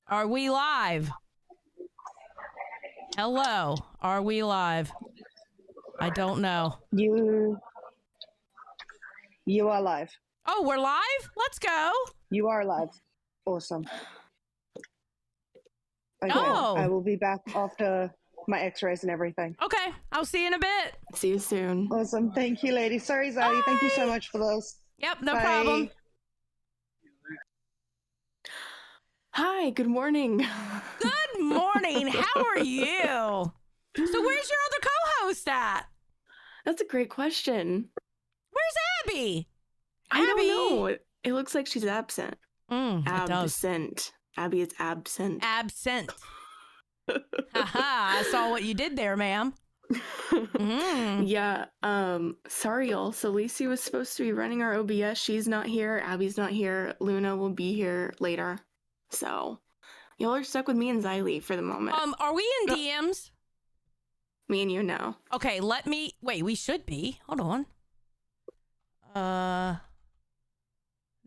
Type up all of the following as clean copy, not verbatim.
Are we live? Hello. Are we live? I don't know. You are live. Oh, we're live? Let's go. You are live. Awesome. Okay, Oh. I will be back after my x-rays and everything. Okay, I'll see you in a bit. See you soon. Awesome. Thank you, ladies. Sorry, Zadie. Thank you so much for those. Yep, no Bye. problem. Hi, good morning. Good morning. How are you? So where's your other co-host at? That's a great question. Where's Abby? I don't know. It looks like she's absent. It does. Absent. Abby is absent. Absent. Haha, I saw what you did there, ma'am. Yeah, sorry y'all. So Lici was supposed to be running our OBS. She's not here. Abby's not here. Luna will be here later. So y'all are stuck with me and Lilah for the moment. Are we in DMs? Me and you know. Okay, wait, we should be. Hold on. No,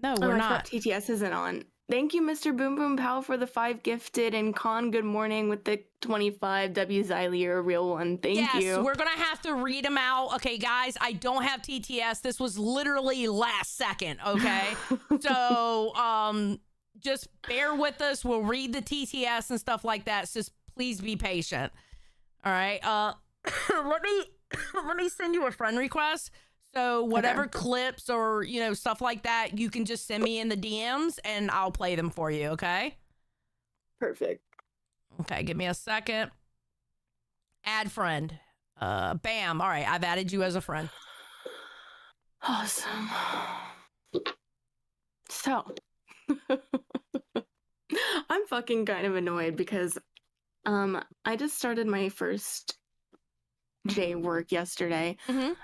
we're I not. forgot TTS isn't on. Thank you, Mr. Boom Boom Pow, for the 5 gifted, and Con, good morning with the 25. W Lilah, you're a real one. Thank you. Yes, we're gonna have to read them out. Okay, guys, I don't have TTS. This was literally last second. Okay, so just bear with us. We'll read the TTS and stuff like that. So just please be patient. All right. Let me send you a friend request. So whatever clips or, stuff like that, you can just send me in the DMs and I'll play them for you, okay? Perfect. Okay, give me a second. Add friend. Bam. All right, I've added you as a friend. Awesome. So, I'm fucking kind of annoyed because I just started my first day work yesterday.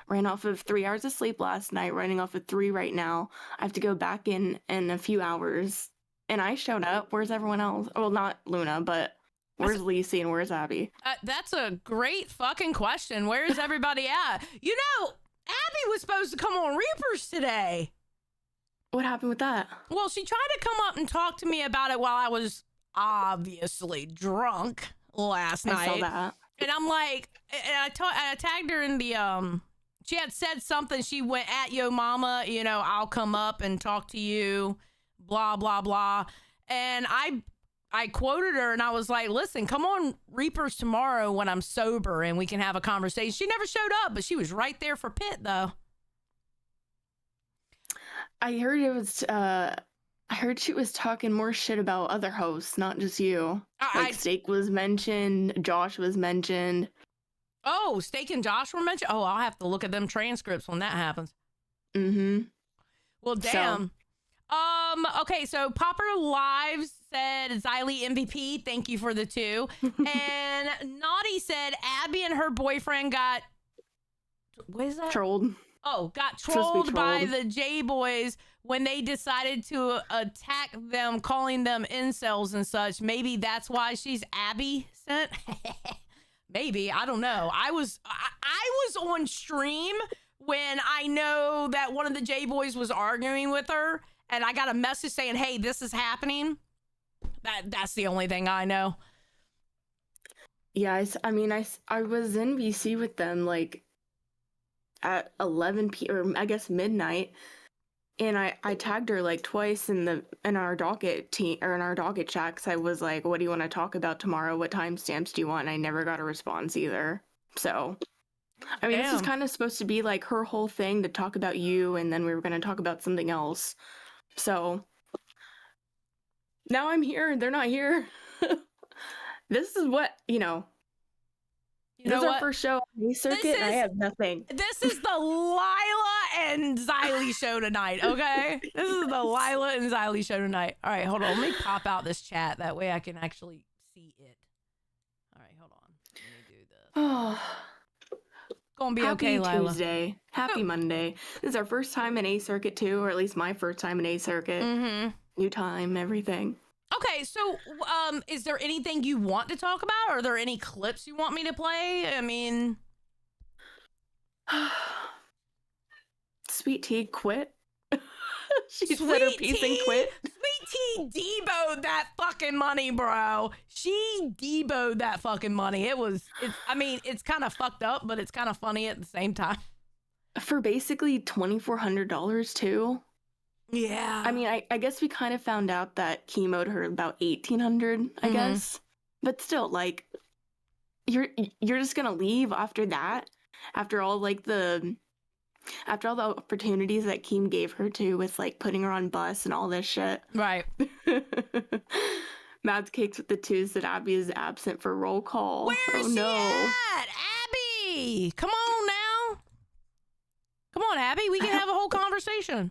Ran off of 3 hours of sleep last night, running off of 3 right now. I have to go back in a few hours, and I showed up. Where's everyone else? Well, not Luna, but where's Lici and where's Abby? That's a great fucking question. Where is everybody at? Abby was supposed to come on Reapers today. What happened with that? Well, she tried to come up and talk to me about it while I was obviously drunk last night. I saw that. And I'm like, and I tagged her in the, she had said something. She went at yo mama, I'll come up and talk to you, blah, blah, blah. And I quoted her and I was like, listen, come on Reapers tomorrow when I'm sober and we can have a conversation. She never showed up, but she was right there for Pitt though. I heard she was talking more shit about other hosts, not just you. Steak was mentioned, Josh was mentioned. Oh, Steak and Josh were mentioned? Oh, I'll have to look at them transcripts when that happens. Well, damn. So. Okay, so Popular Lives said Lilah MVP. Thank you for the 2. And Naughty said Abby and her boyfriend got... What is that? Trolled. Oh, got trolled by the J-Boys when they decided to attack them, calling them incels and such. Maybe that's why she's Abby sent. Maybe, I don't know. I was on stream when I know that one of the J-Boys was arguing with her, and I got a message saying, "Hey, this is happening." That's the only thing I know. Yeah, I was in BC with them at 11 p.m. or I guess midnight, and I tagged her twice in our docket team or in our docket chat, because I was like, what do you want to talk about tomorrow? What timestamps do you want? And I never got a response either. So this is kind of supposed to be her whole thing, to talk about you, and then we were going to talk about something else. So now I'm here and they're not here. This is what this is our first show on the circuit, and I have nothing. This is the Lilah and Lilah show tonight, okay? This is the Lilah and Lilah show tonight. All right, hold on. Let me pop out this chat. That way I can actually see it. All right, hold on. Let me do this. Oh, gonna be Happy okay, Lilah. Tuesday. Happy Monday. This is our first time in A Circuit too, or at least my first time in A Circuit. New time, everything. Okay, so is there anything you want to talk about? Are there any clips you want me to play? I mean, Sweet Tea quit. She said her piece and quit. Sweet Tea Debo Deboed that fucking money, bro. She deboed that fucking money. It's kind of fucked up, but it's kind of funny at the same time. For basically $2,400 too. Yeah. I mean, I guess we kind of found out that chemoed her about $1,800, I guess. But still, like, you're just gonna leave after that? After all the opportunities that Keem gave her to with like putting her on bus and all this shit. Right. Mads Cakes with the twos that Abby is absent for roll call. Where is she at? Abby! Come on now. Come on, Abby. We can have a whole conversation.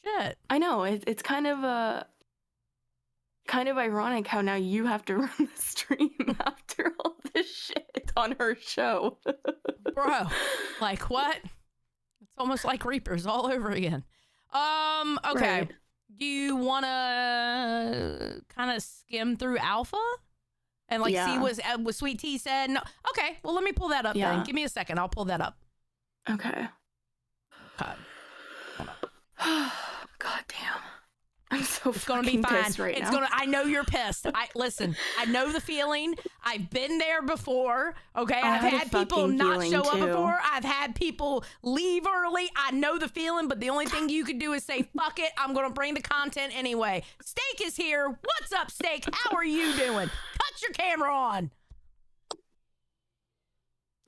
Shit. I know. It's kind of ironic how now you have to run the stream after all this shit on her show. Bro, like what? It's almost like Reapers all over again. Okay. Right. Do you want to kind of skim through Alpha and like see what Sweet Tea said? No. Okay. Well, let me pull that up then. Give me a second. I'll pull that up. Okay. God. God damn. I'm so it's gonna be fine. Pissed right now. I know you're pissed. Listen, I know the feeling. I've been there before. Okay, I've had people not show up before. I've had people leave early. I know the feeling, but the only thing you could do is say, fuck it, I'm gonna bring the content anyway. Steak is here. What's up, Steak? How are you doing? Cut your camera on.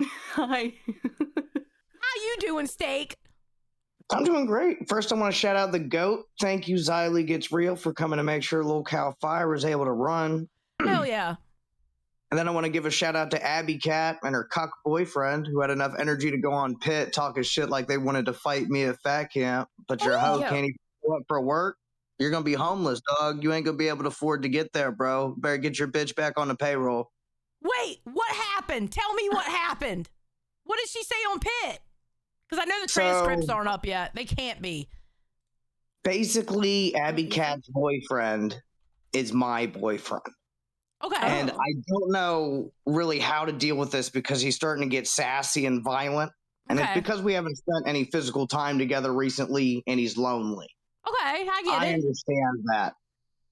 Hi. How you doing, Steak? I'm doing great. First, I want to shout out the GOAT. Thank you, Lilah Gets Real, for coming to make sure LolcowFire was able to run. Hell yeah. And then I want to give a shout out to Abby Cat and her cuck boyfriend, who had enough energy to go on Pit talking shit like they wanted to fight me at fat camp. But your hoe can't even go up for work. You're going to be homeless, dog. You ain't going to be able to afford to get there, bro. Better get your bitch back on the payroll. Wait, what happened? Tell me what happened. What did she say on Pit? Because I know the transcripts aren't up yet. They can't be. Basically, Abby Cat's boyfriend is my boyfriend. Okay. And I don't know really how to deal with this because he's starting to get sassy and violent. And it's because we haven't spent any physical time together recently and he's lonely. Okay, I get it. I understand that.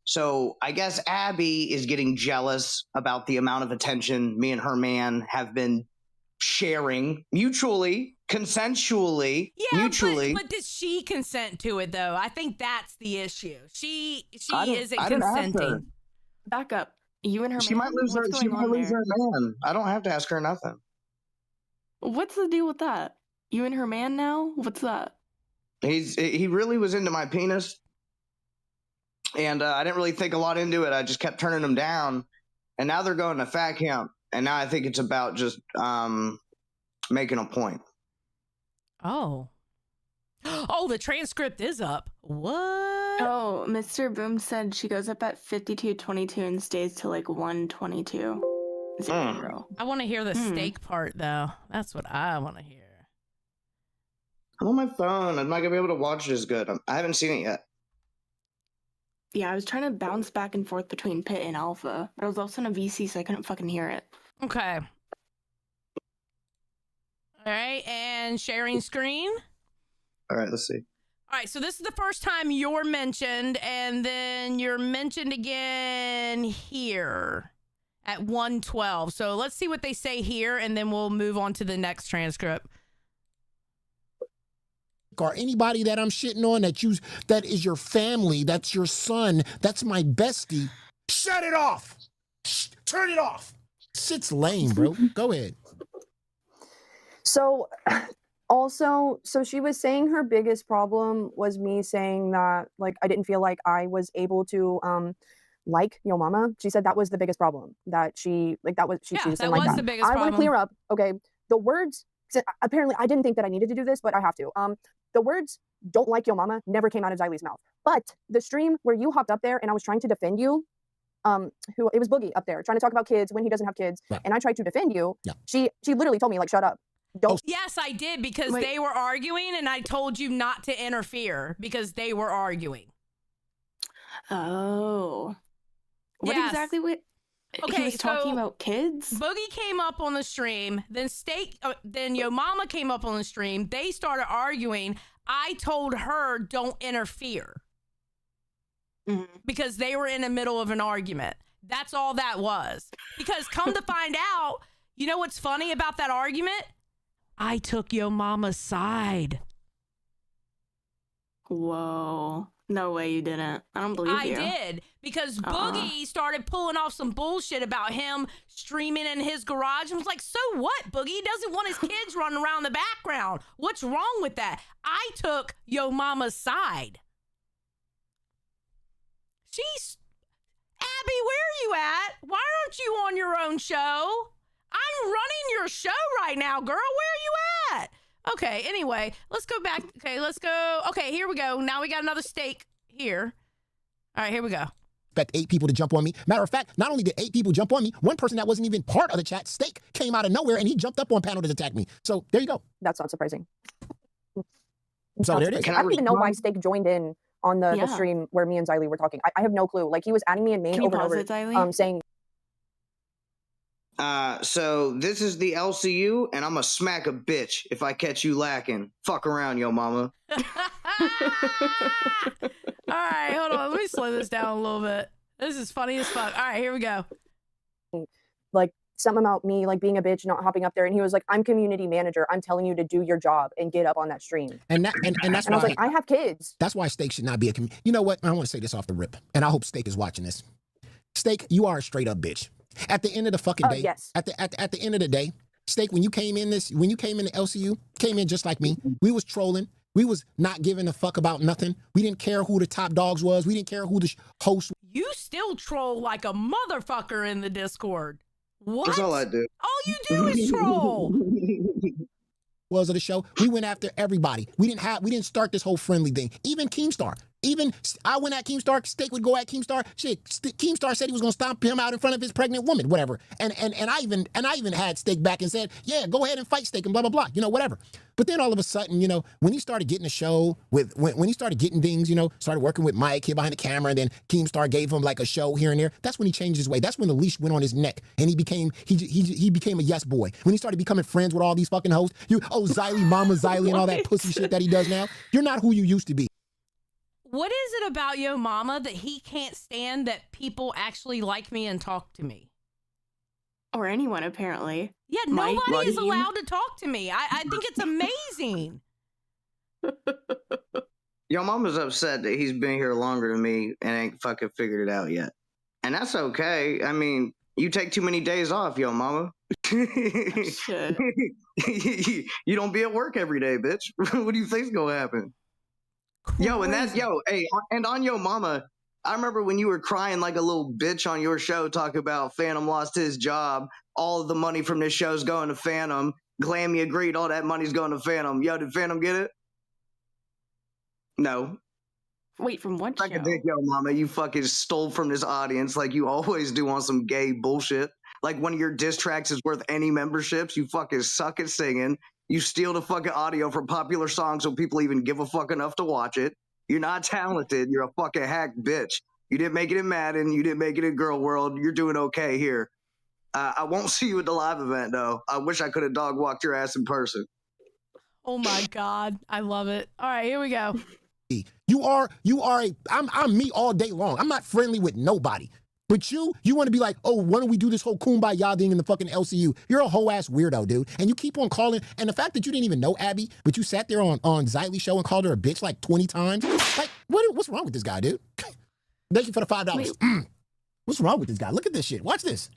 So I guess Abby is getting jealous about the amount of attention me and her man have been sharing mutually, consensually, mutually. But does she consent to it though? I think that's the issue. She isn't I didn't ask her. consenting. Back up. You and her She man? might lose her. What's She going might on lose there? her man. I don't have to ask her nothing. What's the deal with that? You and her man now? What's that? He really was into my penis, and I didn't really think a lot into it. I just kept turning him down, and now they're going to fat camp, and now I think it's about just making a point. Oh, the transcript is up. What? Oh, Mr. Boom said she goes up at 52:22 and stays till like 1:22. I want to hear the steak part though. That's what I want to hear. I'm on my phone. I'm not gonna be able to watch it as good. I haven't seen it yet. Yeah, I was trying to bounce back and forth between Pit and Alpha, but I was also in a VC, so I couldn't fucking hear it. Okay. All right, and sharing screen. All right, let's see. All right, so this is the first time you're mentioned, and then you're mentioned again here at 1:12. So let's see what they say here, and then we'll move on to the next transcript. Or anybody that I'm shitting on that is your family, that's your son, that's my bestie. Shut it off. Turn it off. Shit's lame, bro. Go ahead. So also, she was saying her biggest problem was me saying that, like, I didn't feel like I was able to, like Yo Mama. She said that was the biggest problem. That she was saying that like was that. the biggest I want problem. to clear up, okay, the words, apparently I didn't think that I needed to do this, but I have to. The words "don't like Yo Mama" never came out of Xylie's mouth. But the stream where you hopped up there and I was trying to defend you, it was Boogie up there trying to talk about kids when he doesn't have kids, right. And I tried to defend you. Yeah. She literally told me, like, shut up. Don't. Yes, I did, because they were arguing and I told you not to interfere because they were arguing. Oh. What exactly? Okay, he was talking about kids? Boogie came up on the stream, then Yo Mama came up on the stream. They started arguing. I told her, don't interfere. because they were in the middle of an argument. That's all that was. Because come to find out, you know what's funny about that argument? I took your mama's side. Whoa. No way you didn't. I don't believe you. I did, because Boogie started pulling off some bullshit about him streaming in his garage. And was like, so what, Boogie? He doesn't want his kids running around the background. What's wrong with that? I took yo mama's side. Abby, where are you at? Why aren't you on your own show? I'm running your show right now, girl. Where are you at? Okay, anyway, let's go back. Okay, let's go. Okay, here we go. Now we got another steak here. All right, here we go. Expect 8 people to jump on me. Matter of fact, not only did 8 people jump on me, one person that wasn't even part of the chat, Steak, came out of nowhere and he jumped up on panel to attack me. So there you go. That's not surprising. So there it is. I don't even know why Steak joined in on the stream where me and Xylee were talking. I have no clue. Like, he was adding me in main over and over, saying... So this is the LCU, and I'm gonna smack a bitch if I catch you lacking. Fuck around, yo mama. All right, hold on. Let me slow this down a little bit. This is funny as fuck. All right, here we go. Like, something about me, like, being a bitch, not hopping up there. And he was like, I'm community manager. I'm telling you to do your job and get up on that stream. And that's why I was like, I have kids. That's why Steak should not be a community. You know what? I want to say this off the rip. And I hope Steak is watching this. Steak, you are a straight up bitch. At the end of the fucking day, yes. at the end of the day, Steak, when you came in the LCU, came in just like me. We was trolling. We was not giving a fuck about nothing. We didn't care who the top dogs was. We didn't care who the host. You still troll like a motherfucker in the Discord. What? That's all I do. All you do is troll. Was of the show. We went after everybody. We didn't start this whole friendly thing. Even Keemstar. Even I went at Keemstar. Steak would go at Keemstar. Shit, Keemstar said he was gonna stomp him out in front of his pregnant woman, whatever. And I even had Steak back and said, yeah, go ahead and fight Steak and blah blah blah. You know, whatever. But then all of a sudden, you know, when he started getting a show when he started getting things, you know, started working with Mike here behind the camera, and then Keemstar gave him like a show here and there. That's when he changed his way. That's when the leash went on his neck, and he became a yes boy. When he started becoming friends with all these fucking hosts, Xylee, Mama Xylee, and all that pussy shit that he does now. You're not who you used to be. What is it about Yo Mama that he can't stand that people actually like me and talk to me? Or anyone, apparently. Yeah, nobody is allowed to talk to me. I think it's amazing. Yo mama's upset that he's been here longer than me and ain't fucking figured it out yet. And that's okay. I mean, you take too many days off, yo mama. Shit. You don't be at work every day, bitch. What do you think's gonna happen? Crazy. And on Yo Mama, I remember when you were crying like a little bitch on your show, talking about Phantom lost his job, all of the money from this show's going to Phantom. Glammy agreed, all that money's going to Phantom. Yo, did Phantom get it? No. Wait, from what show? Like a dick, Yo Mama, you fucking stole from this audience like you always do on some gay bullshit. Like one of your diss tracks is worth any memberships. You fucking suck at singing. You steal the fucking audio from popular songs so people even give a fuck enough to watch it. You're not talented. You're a fucking hack bitch. You didn't make it in Madden. You didn't make it in Girl World. You're doing okay here. I won't see you at the live event, though. I wish I could have dog walked your ass in person. Oh, my God. I love it. All right, here we go. I'm me all day long. I'm not friendly with nobody. But you want to be like, oh, why don't we do this whole kumbaya thing in the fucking LCU? You're a whole ass weirdo, dude. And you keep on calling. And the fact that you didn't even know Abby, but you sat there on Xylee's show and called her a bitch like 20 times. Like, what's wrong with this guy, dude? Thank you for the $5. What's wrong with this guy? Look at this shit. Watch this.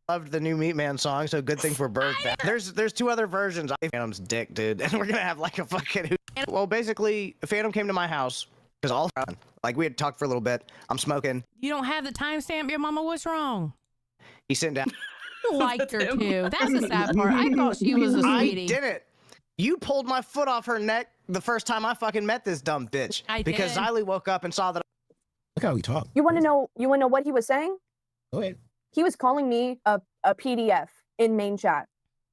Loved the new Meat Man song, so good thing for Berg. There's 2 other versions. Phantom's dick, dude. And we're gonna have like a fucking... Well, basically, Phantom came to my house. Because all around, like we had talked for a little bit. I'm smoking. You don't have the timestamp, Your Mama. What's wrong? He sent down. You liked her too. That's the sad part. I thought she was a sweetie. I didn't. You pulled my foot off her neck the first time I fucking met this dumb bitch. Because Xylee woke up and saw that. Look how we talk. You want to know what he was saying? Go ahead. He was calling me a PDF in main chat.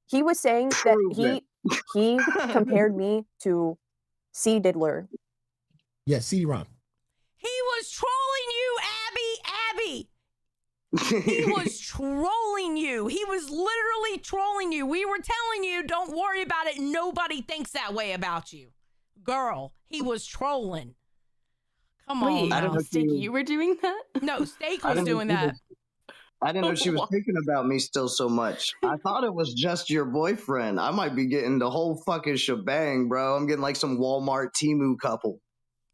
He was saying that he compared me to C. Diddler. Yeah, CD-ROM. He was trolling you, Abby. He was trolling you. He was literally trolling you. We were telling you, don't worry about it. Nobody thinks that way about you. Girl, he was trolling. Come on. Wait, I don't know if Steak, you- you were doing that? No, Steak I was didn't know doing she that. was- I didn't know she was thinking about me still so much. I thought it was just your boyfriend. I might be getting the whole fucking shebang, bro. I'm getting like some Walmart Temu couple.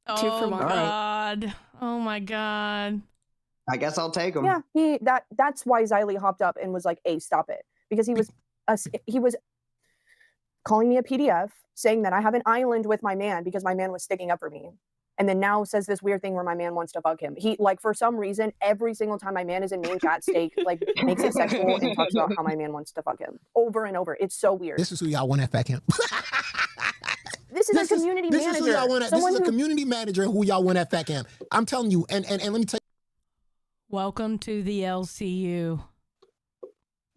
2 for Oh 1. God. Oh my God. I guess I'll take them. Yeah, that's why Xylee hopped up and was like, "Hey, stop it," because he was calling me a PDF, saying that I have an island with my man because my man was sticking up for me, and then now says this weird thing where my man wants to fuck him. He like for some reason every single time my man is in main chat, Steak like makes it sexual and talks about how my man wants to fuck him over and over. It's so weird. This is who y'all want at Fat Camp. This is a community manager. This is who y'all want at, this is a community manager who y'all want at Fat Camp. I'm telling you, and let me tell you. Welcome to the LCU.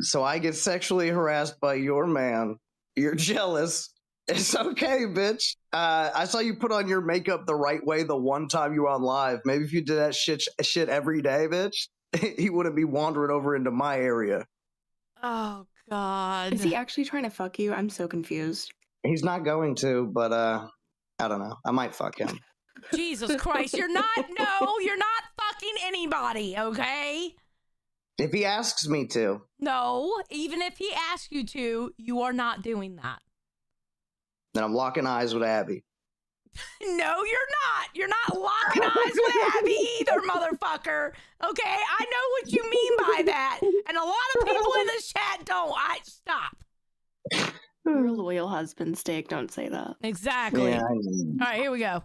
So I get sexually harassed by your man. You're jealous. It's okay, bitch. I saw you put on your makeup the right way the one time you were on live. Maybe if you did that shit every day, bitch, he wouldn't be wandering over into my area. Oh God. Is he actually trying to fuck you? I'm so confused. He's not going to, but I don't know. I might fuck him. Jesus Christ, you're not fucking anybody, okay? If he asks me to. No, even if he asks you to, you are not doing that. Then I'm locking eyes with Abby. No, you're not. You're not locking eyes with Abby either, motherfucker. Okay, I know what you mean by that. And a lot of people in this chat don't. Stop. You're a loyal husband, Steak. Don't say that. Exactly. Yeah, All right, here we go.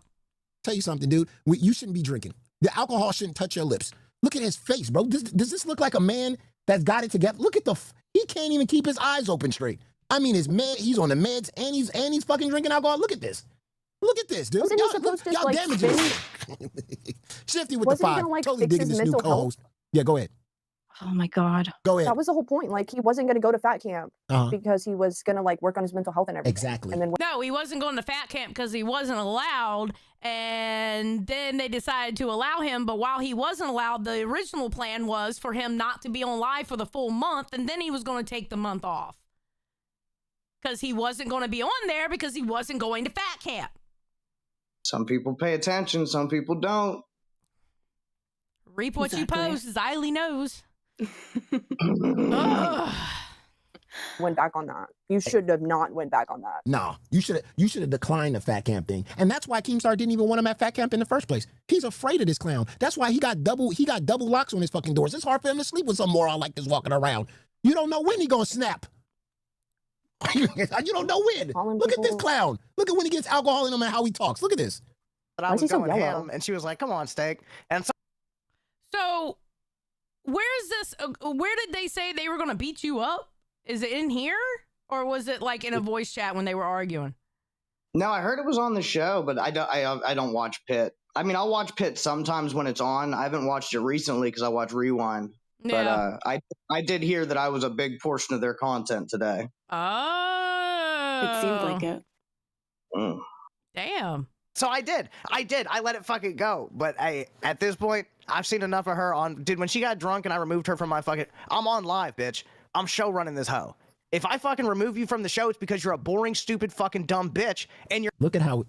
Tell you something, dude. You shouldn't be drinking. The alcohol shouldn't touch your lips. Look at his face, bro. Does this look like a man that's got it together? Look at he can't even keep his eyes open straight. I mean, he's on the meds and he's fucking drinking alcohol. Look at this. Look at this, dude. Wasn't he supposed to, y'all like, damaging spin- Shifty with Wasn't the he 5. gonna, like, Totally fix digging his this new mental health? co-host. Yeah, go ahead. Oh my God. Go ahead. That was the whole point. Like he wasn't going to go to Fat Camp because he was going to like work on his mental health and everything. Exactly. And then No, he wasn't going to Fat Camp because he wasn't allowed. And then they decided to allow him. But while he wasn't allowed, the original plan was for him not to be on live for the full month. And then he was going to take the month off. Because he wasn't going to be on there because he wasn't going to Fat Camp. Some people pay attention, some people don't. Reap what Exactly. you post. Xylee knows. Ugh. went back on that. You should have not went back on that. No, you should have declined the Fat Camp thing. And that's why Keemstar didn't even want him at Fat Camp in the first place. He's afraid of this clown. That's why he got double locks on his fucking doors. It's hard for him to sleep with some moron like this walking around. You don't know when he gonna snap. You don't know when. Look at this clown. Look at when he gets alcohol in him and how he talks. Look at this. But I Why is was he so going yellow? ham, and she was like, "Come on, Steak." And So, where's this? Where did they say they were going to beat you up? Is it in here? Or was it like in a voice chat when they were arguing? No, I heard it was on the show, but I don't watch Pit. I mean, I'll watch Pit sometimes when it's on. I haven't watched it recently because I watch Rewind. Yeah. But I did hear that I was a big portion of their content today. Oh. It seemed like it. Mm. Damn. so I did. I let it fucking go. But at this point, I've seen enough of her on. Dude, when she got drunk and I removed her from my fucking. I'm on live, bitch. I'm show running this hoe. If I fucking remove you from the show, it's because you're a boring, stupid, fucking dumb bitch, and you're. Look at how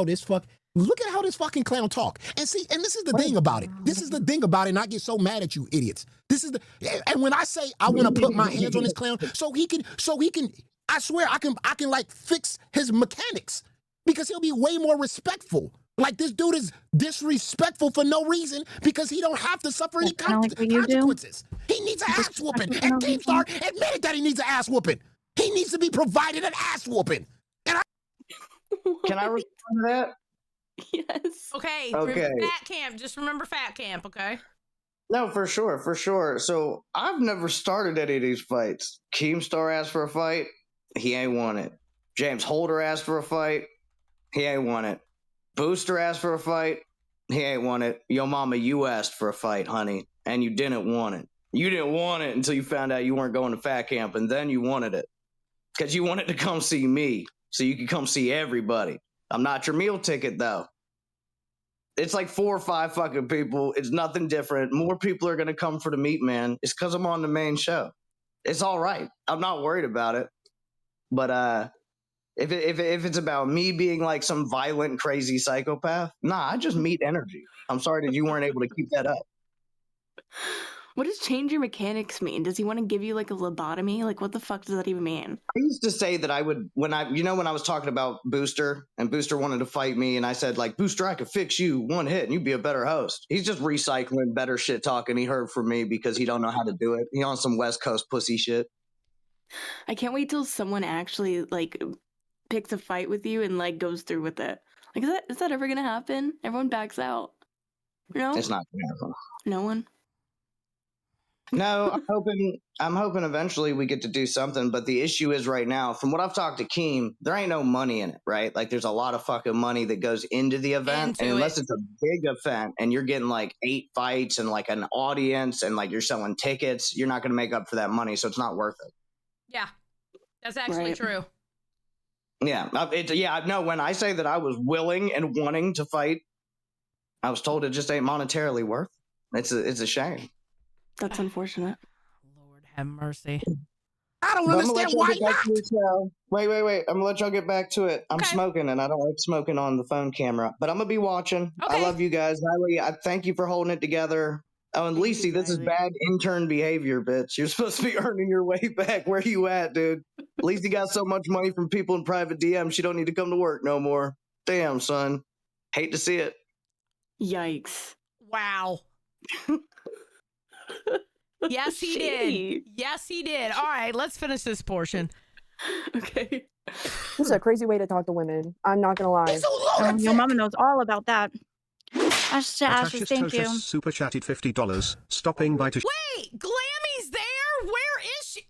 this fucking clown talk. And see, and this is the thing about it. This is the thing about it, and I get so mad at you idiots. And when I say I want to put my hands on this clown so he can, I swear I can like fix his mechanics because he'll be way more respectful. Like this dude is disrespectful for no reason because he don't have to suffer any consequences. He needs an ass whooping. And Keemstar admitted that he needs an ass whooping. He needs to be provided an ass whooping. And Can I respond to that? Yes. Okay. Okay. Fat Camp. Just remember Fat Camp, okay? No, for sure. So I've never started any of these fights. Keemstar asked for a fight. He ain't won it. James Holder asked for a fight. He ain't won it. Booster asked for a fight. He ain't won it. Yo mama, you asked for a fight, honey, and you didn't want it. You didn't want it until you found out you weren't going to Fat Camp, and then you wanted it. Because you wanted to come see me, so you could come see everybody. I'm not your meal ticket, though. It's like 4 or 5 fucking people. It's nothing different. More people are going to come for the meat man. It's because I'm on the main show. It's all right. I'm not worried about it. But If it's about me being like some violent, crazy psychopath, nah, I just meet energy. I'm sorry that you weren't able to keep that up. What does change your mechanics mean? Does he want to give you like a lobotomy? Like, what the fuck does that even mean? I used to say that I would, when I was talking about Booster and Booster wanted to fight me, and I said, like, Booster, I could fix you one hit and you'd be a better host. He's just recycling better shit talking he heard from me because he don't know how to do it. He on some West Coast pussy shit. I can't wait till someone actually like picks a fight with you and like goes through with it. Like, is that ever gonna happen? Everyone backs out. No, It's not gonna happen. No one. No, I'm hoping eventually we get to do something, but the issue is right now, from what I've talked to Keem, there ain't no money in it, right? Like there's a lot of fucking money that goes into the event, and unless it's a big event and you're getting like 8 fights and like an audience and like you're selling tickets, you're not going to make up for that money, so it's not worth it. Yeah, that's actually true. Yeah, no, when I say that I was willing and wanting to fight, I was told it just ain't monetarily worth it. It's a shame. That's unfortunate. Lord have mercy. I don't understand why not. Wait. I'm gonna let y'all get back to it. I'm smoking, and I don't like smoking on the phone camera, but I'm gonna be watching. Okay. I love you guys. I thank you for holding it together. Oh, and Lici, this is bad intern behavior, bitch. You're supposed to be earning your way back. Where you at, dude? Lici got so much money from people in private DM, she don't need to come to work no more. Damn, son. Hate to see it. Yikes. Wow. Yes, he did. Yes, he did. All right, let's finish this portion. Okay. This is a crazy way to talk to women. I'm not gonna lie. Your mama knows all about that. Ashley, thank you. Super chatted $50. Stopping by to. Wait, Glammy's there? Where is she?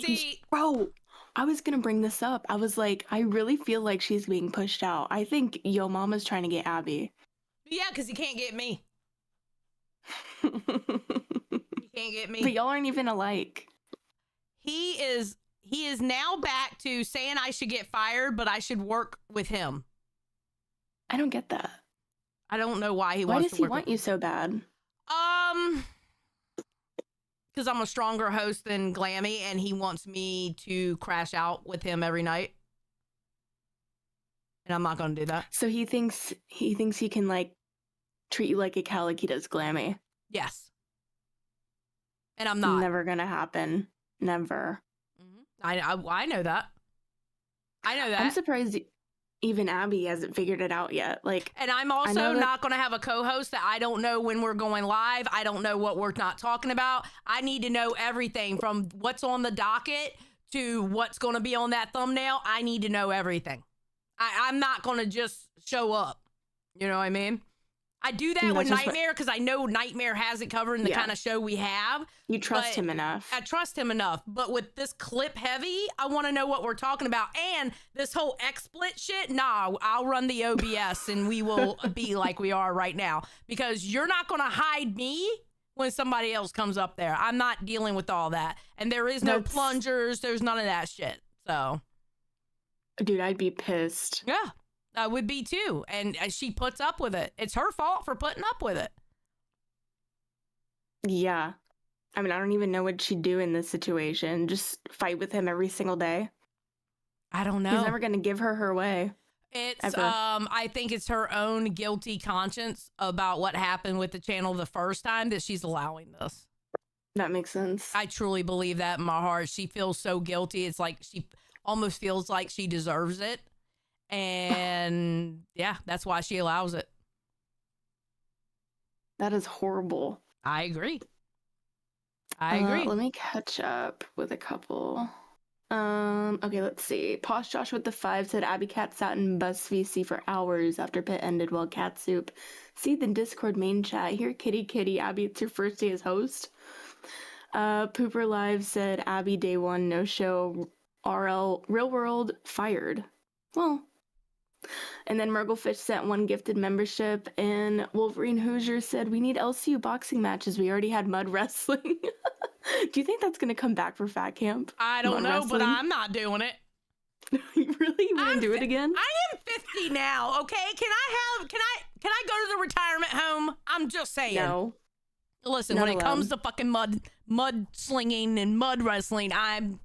See, bro, I was gonna bring this up. I was like, I really feel like she's being pushed out. I think Yo Mama's trying to get Abby. Yeah, because he can't get me. He can't get me. But y'all aren't even alike. He is now back to saying I should get fired, but I should work with him. I don't get that. I don't know why he wants to work. Why does he want you so bad? Because I'm a stronger host than Glammy, and he wants me to crash out with him every night. And I'm not going to do that. So he thinks he can like treat you like a cow like he does Glammy. Yes. And I'm not. Never gonna happen. Never. Mm-hmm. I know that. I know that. I'm surprised even Abby hasn't figured it out yet. Like, and I'm also not going to have a co-host that I don't know when we're going live. I don't know what we're not talking about. I need to know everything from what's on the docket to what's going to be on that thumbnail. I need to know everything. I'm not going to just show up. You know what I mean? I do that with Nightmare because I know Nightmare has it covered in the kind of show we have. You trust him enough. I trust him enough. But with this clip heavy, I want to know what we're talking about. And this whole XSplit shit, nah, I'll run the OBS and we will be like we are right now. Because you're not going to hide me when somebody else comes up there. I'm not dealing with all that. And there is no plungers. There's none of that shit. So. Dude, I'd be pissed. Yeah. I would be too. And she puts up with it. It's her fault for putting up with it. Yeah. I mean, I don't even know what she'd do in this situation. Just fight with him every single day. I don't know. He's never going to give her way. It's, I think it's her own guilty conscience about what happened with the channel the first time that she's allowing this. That makes sense. I truly believe that in my heart. She feels so guilty. It's like she almost feels like she deserves it. And yeah, that's why she allows it. That is horrible. I agree. Let me catch up with a couple. Okay, let's see. Posh Josh with the 5 said Abby Cat sat in Bus VC for hours after Pit ended while Cat Soup. See the Discord main chat. Here, kitty. Abby, it's your first day as host. Pooper Live said Abby day 1, no show. RL Real World fired. Well. And then Murglefish sent 1 gifted membership, and Wolverine Hoosier said, we need LCU boxing matches. We already had mud wrestling. Do you think that's going to come back for Fat Camp? I don't know, but I'm not doing it. You really wouldn't do it again? I am 50 now, okay? Can I go to the retirement home? I'm just saying. No. Listen, when it comes to fucking mud slinging and mud wrestling, I'm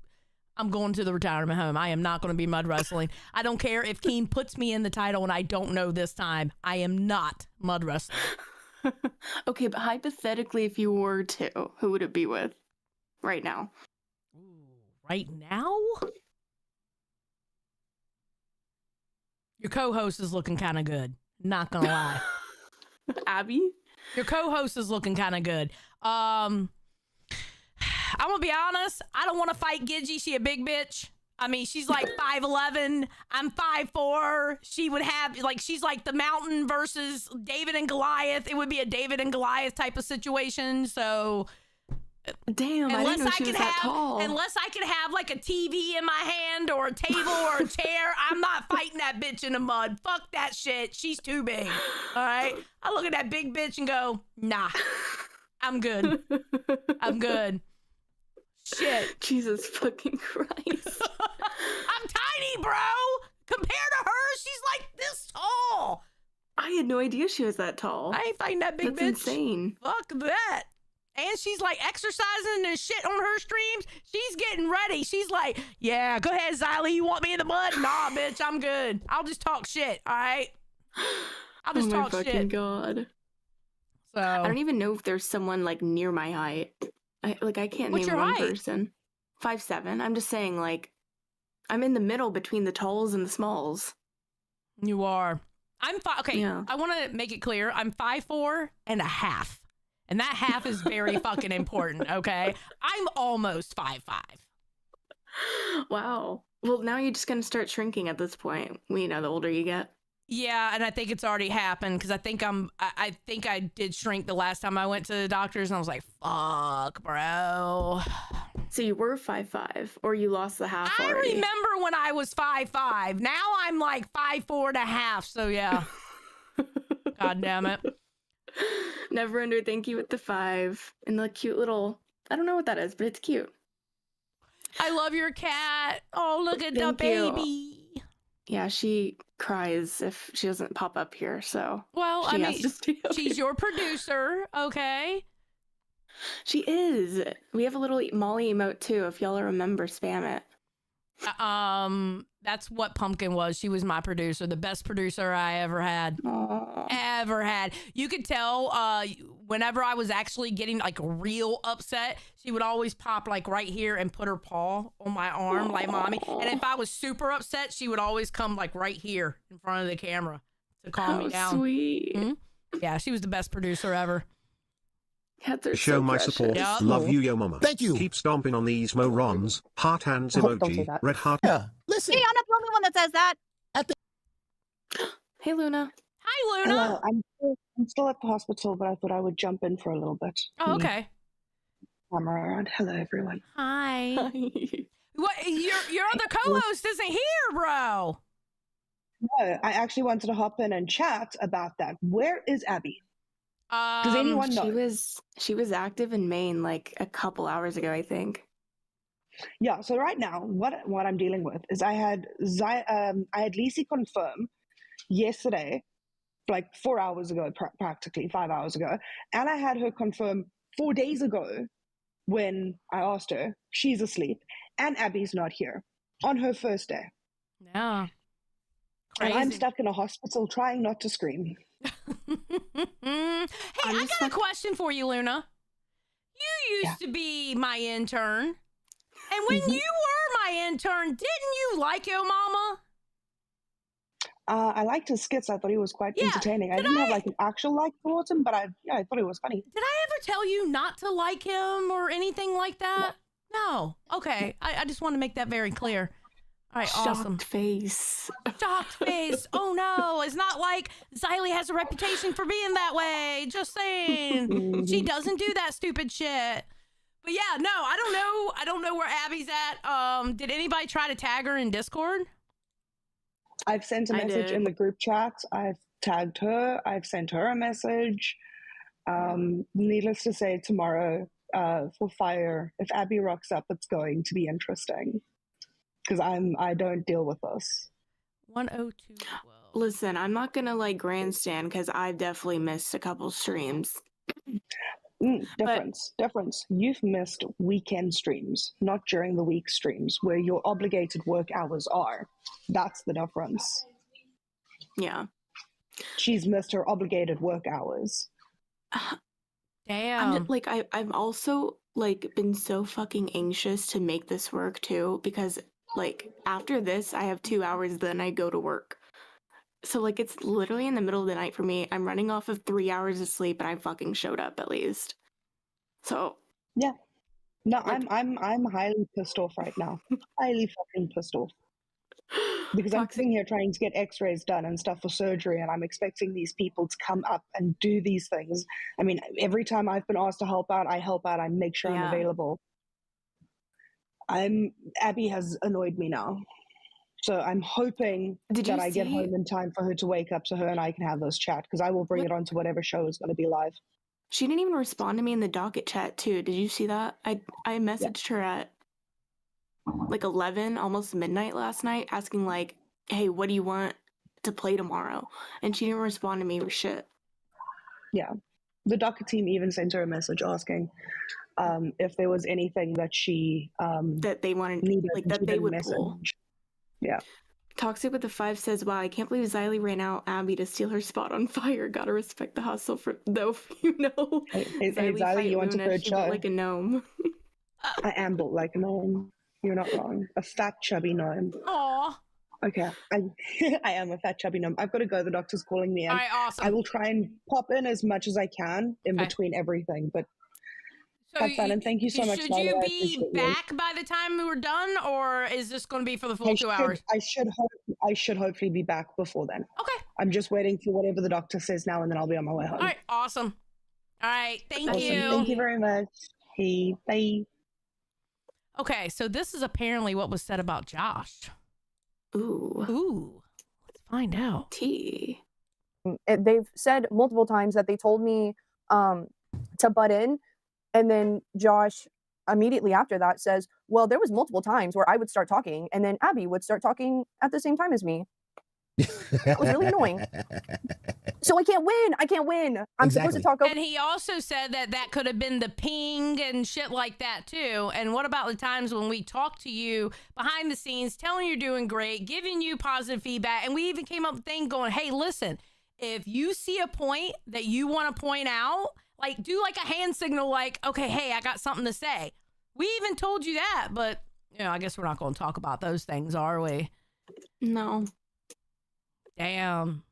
I'm going to the retirement home. I am not going to be mud wrestling. I don't care if Keen puts me in the title and I don't know this time. I am not mud wrestling. Okay, but hypothetically, if you were to, who would it be with right now? Right now? Your co-host is looking kind of good. Not gonna lie. Abby? Your co-host is looking kind of good. I'm gonna be honest. I don't want to fight Gidgy. She a big bitch. I mean, she's like 5'11". I'm 5'4". She would have like she's like the mountain versus David and Goliath. It would be a David and Goliath type of situation. So. Damn, I didn't know she was that tall. Unless I could have like a TV in my hand or a table or a chair, I'm not fighting that bitch in the mud. Fuck that shit. She's too big. All right. I look at that big bitch and go, nah, I'm good. I'm good. Shit. Jesus fucking Christ. I'm tiny, bro. Compared to her, she's like this tall. I had no idea she was that tall. I ain't fighting that big bitch. That's insane. Fuck that. And she's like exercising and shit on her streams. She's getting ready. She's like, yeah, go ahead, Lilah. You want me in the mud? Nah, bitch, I'm good. I'll just talk shit, all right? I'll just talk shit. Oh my fucking God. So I don't even know if there's someone like near my height. I can't name one person. 5'7". I'm just saying, like, I'm in the middle between the talls and the smalls. You are. I'm okay. Yeah. I want to make it clear. I'm 5'4" and a half. And that half is very fucking important, okay? I'm almost 5'5". Wow. Well, now you're just going to start shrinking at this point. The older you get. Yeah, and I think it's already happened because I think I did shrink the last time I went to the doctors and I was like, fuck, bro. So you were 5'5", or you lost the half already? I remember when I was 5'5". Now I'm like 5'4" and a half, so yeah. God damn it. Never under thank you with the 5 and the cute little, I don't know what that is, but it's cute. I love your cat. Oh, look at the baby. Yeah, she cries if she doesn't pop up here, so. Well, I mean, she's your producer, okay? She is. We have a little Molly emote too, if y'all remember, spam it. That's what Pumpkin was. She was my producer, the best producer I ever had. Aww. Ever had. You could tell whenever I was actually getting like real upset, she would always pop like right here and put her paw on my arm like mommy. And if I was super upset, she would always come like right here in front of the camera to calm me down. Sweet. Mm-hmm. Yeah, she was the best producer ever. Cats are Show so my precious. support. Yep. Love you, yo mama. Thank you. Keep stomping on these morons. Heart hands Don't say emoji. that. Red heart. Yeah. Listen. Hey, I'm not the only one that says that. Hey, Luna. Hi, Luna. Hello, I'm still at the hospital, but I thought I would jump in for a little bit. Oh, okay. Camera around. Hello, everyone. Hi. What? Your other co-host isn't here, bro. No, I actually wanted to hop in and chat about that. Where is Abby? Does anyone know? She was active in Maine like a couple hours ago, I think. Yeah. So right now, what I'm dealing with is I had Lici confirm yesterday, like 4 hours ago, practically 5 hours ago, and I had her confirm 4 days ago when I asked her. She's asleep, and Abby's not here on her first day. Yeah. And I'm stuck in a hospital trying not to scream. Hey, I got a question for you, Luna. You used to be my intern. And when you were my intern, didn't you like your mama? I liked his skits. I thought he was quite entertaining. I didn't have like an actual like towards him, but I thought he was funny. Did I ever tell you not to like him or anything like that? No. Okay. I just want to make that very clear. All right, awesome. Shocked face. Shocked face. Oh no, it's not like Lilah has a reputation for being that way. Just saying. She doesn't do that stupid shit. But yeah, no, I don't know where Abby's at. Did anybody try to tag her in Discord? I've sent a message in the group chat. I've tagged her. I've sent her a message. Needless to say, tomorrow for Fire, if Abby rocks up, it's going to be interesting. Because I don't deal with this. 102. Listen, I'm not gonna like grandstand because I've definitely missed a couple streams. Difference. You've missed weekend streams, not during the week streams, where your obligated work hours are. That's the difference. Yeah. She's missed her obligated work hours. Damn. I've also like been so fucking anxious to make this work too, because like after this I have 2 hours, then I go to work. So like it's literally in the middle of the night for me. I'm running off of 3 hours of sleep and I fucking showed up at least. So yeah. No, like, I'm highly pissed off right now. Highly fucking pissed off. Because I'm sitting here trying to get x-rays done and stuff for surgery, and I'm expecting these people to come up and do these things. I mean, every time I've been asked to help out, I make sure I'm available. Abby has annoyed me now. So I'm hoping that I get home in time for her to wake up so her and I can have this chat, because I will bring it on to whatever show is going to be live. She didn't even respond to me in the docket chat too. Did you see that? I messaged her at like 11, almost midnight last night, asking like, hey, what do you want to play tomorrow? And she didn't respond to me or shit. Yeah. The docket team even sent her a message asking if there was anything that she that they wanted, like that they would pull. Yeah. Toxic with the 5 says, wow, I can't believe Xylee ran out Abby to steal her spot on Fire. Gotta respect the hustle for though, you know. Hey, Xylee, you want to go built like a gnome. I am built like a gnome. You're not wrong. A fat, chubby gnome. Aw. Okay. I am a fat, chubby gnome. I've got to go. The doctor's calling me in. All right, awesome. I will try and pop in as much as I can in between everything, but have fun, and thank you so much. Should you be back by the time we're done, or is this going to be for the full 2 hours? I should hopefully be back before then. Okay. I'm just waiting for whatever the doctor says now, and then I'll be on my way home. All right, awesome. All right, thank you. Thank you very much. Hey, bye. Okay, so this is apparently what was said about Josh. Ooh. Let's find out. T. They've said multiple times that they told me to butt in, and then Josh immediately after that says, well, there was multiple times where I would start talking and then Abby would start talking at the same time as me. That was really annoying. So I can't win. I'm supposed to talk over. And he also said that could have been the ping and shit like that too. And what about the times when we talked to you behind the scenes, telling you're doing great, giving you positive feedback, and we even came up with a thing going, hey, listen, if you see a point that you want to point out, like do like a hand signal, like, okay, hey, I got something to say. We even told you that, but you know, I guess we're not going to talk about those things, are we? No. Damn.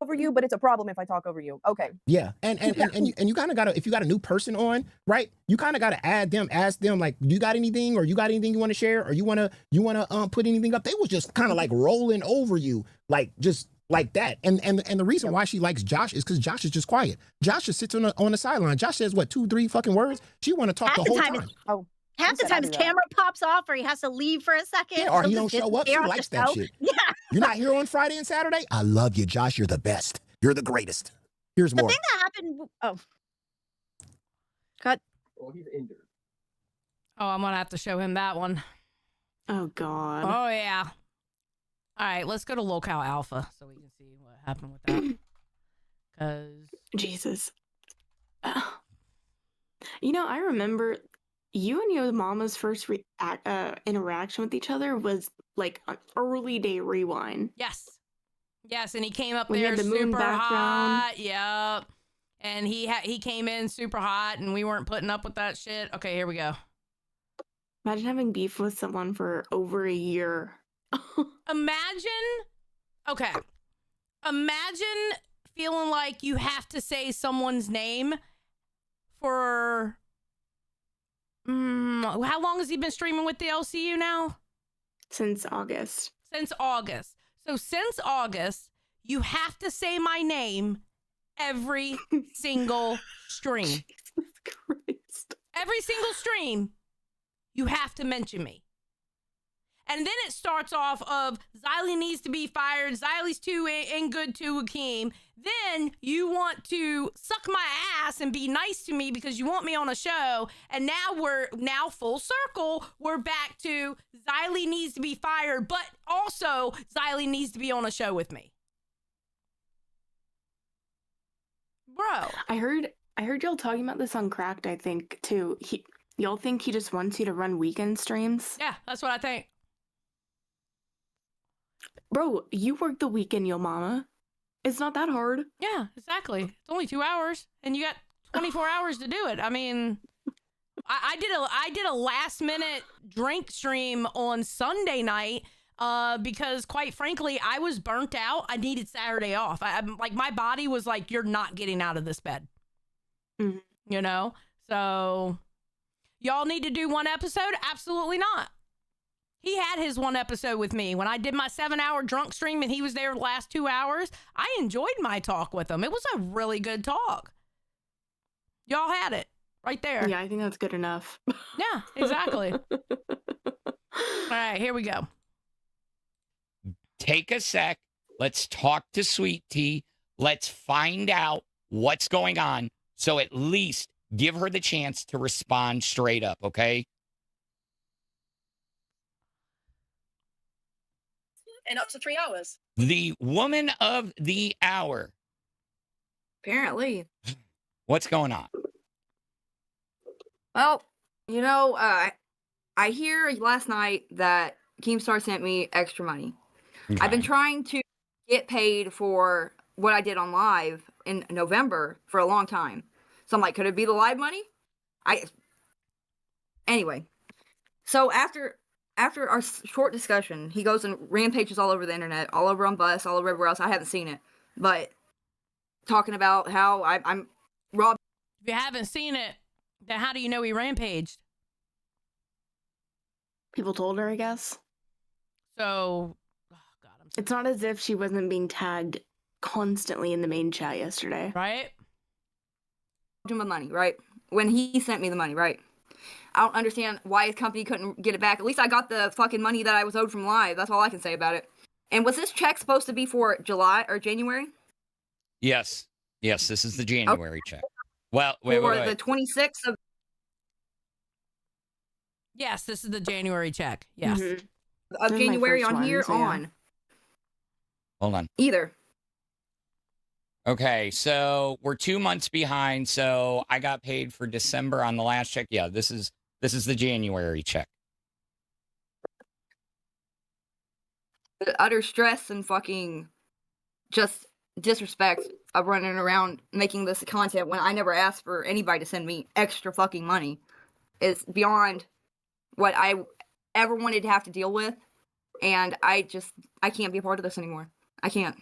Over you, but it's a problem if I talk over you. Okay. Yeah, and you kind of gotta, if you got a new person on, right? You kind of gotta ask them like, you got anything, or you got anything you want to share, or you wanna put anything up? They was just kind of like rolling over you, like just like that. And the reason why she likes Josh is because Josh is just quiet. Josh just sits on the sideline. Josh says what, 2-3 fucking words. She want to talk the whole time. Half the time his camera pops off, or he has to leave for a second. Yeah, or he don't show up. She likes that shit. Yeah. You're not here on Friday and Saturday? I love you, Josh. You're the best. You're the greatest. Here's more. The thing that happened. Oh. Cut. Oh, he's injured. Oh, I'm going to have to show him that one. Oh, God. Oh, yeah. All right, let's go to LolcowAlpha so we can see what happened with that. Because. Jesus. You know, I remember you and your mama's first interaction with each other was like an early day rewind. Yes, and he came up when there the super hot. Yep, and he came in super hot, and we weren't putting up with that shit. Okay, here we go. Imagine having beef with someone for over a year. Imagine feeling like you have to say someone's name for. How long has he been streaming with the LCU now? Since August. So since August, you have to say my name every single stream. Jesus Christ. Every single stream, you have to mention me. And then it starts off of Xylee needs to be fired. Xylee's too in good to Akeem. Then you want to suck my ass and be nice to me because you want me on a show. And now we're full circle. We're back to Xylee needs to be fired, but also Xylee needs to be on a show with me. Bro. I I heard y'all talking about this on Cracked, I think, too. Y'all think he just wants you to run weekend streams? Yeah, that's what I think. Bro, you work the weekend, yo mama. It's not that hard. Yeah, exactly. It's only 2 hours, and you got 24 hours to do it. I mean, I did a last minute drink stream on Sunday night because, quite frankly, I was burnt out. I needed Saturday off. I'm like, my body was like, you're not getting out of this bed. Mm-hmm. You know? So, y'all need to do one episode? Absolutely not. He had his one episode with me. When I did my 7-hour drunk stream and he was there the last 2 hours, I enjoyed my talk with him. It was a really good talk. Y'all had it right there. Yeah, I think that's good enough. Yeah, exactly. All right, here we go. Take a sec. Let's talk to Sweet Tea. Let's find out what's going on. So at least give her the chance to respond straight up, okay? And up to 3 hours. The woman of the hour. Apparently. What's going on? Well, you know, I hear last night that Keemstar sent me extra money. Okay. I've been trying to get paid for what I did on live in November for a long time. So I'm like, could it be the live money? Anyway, so after our short discussion, he goes and rampages all over the internet, all over on Bus, all over everywhere else. I haven't seen it, but talking about how I'm robbed. If you haven't seen it, then how do you know he rampaged? People told her, I guess. So, oh God, it's not as if she wasn't being tagged constantly in the main chat yesterday. Right? Him of money, right? When he sent me the money, right? I don't understand why his company couldn't get it back. At least I got the fucking money that I was owed from live. That's all I can say about it. And was this check supposed to be for July or January? Yes. Yes, this is the January check. Well, wait. The 26th of... Yes, this is the January check. Yes. Mm-hmm. Of January on here on. Hold on. Either. Okay, so we're 2 months behind. So I got paid for December on the last check. Yeah, this is the January check. The utter stress and fucking just disrespect of running around making this content when I never asked for anybody to send me extra fucking money is beyond what I ever wanted to have to deal with. And I can't be a part of this anymore. I can't.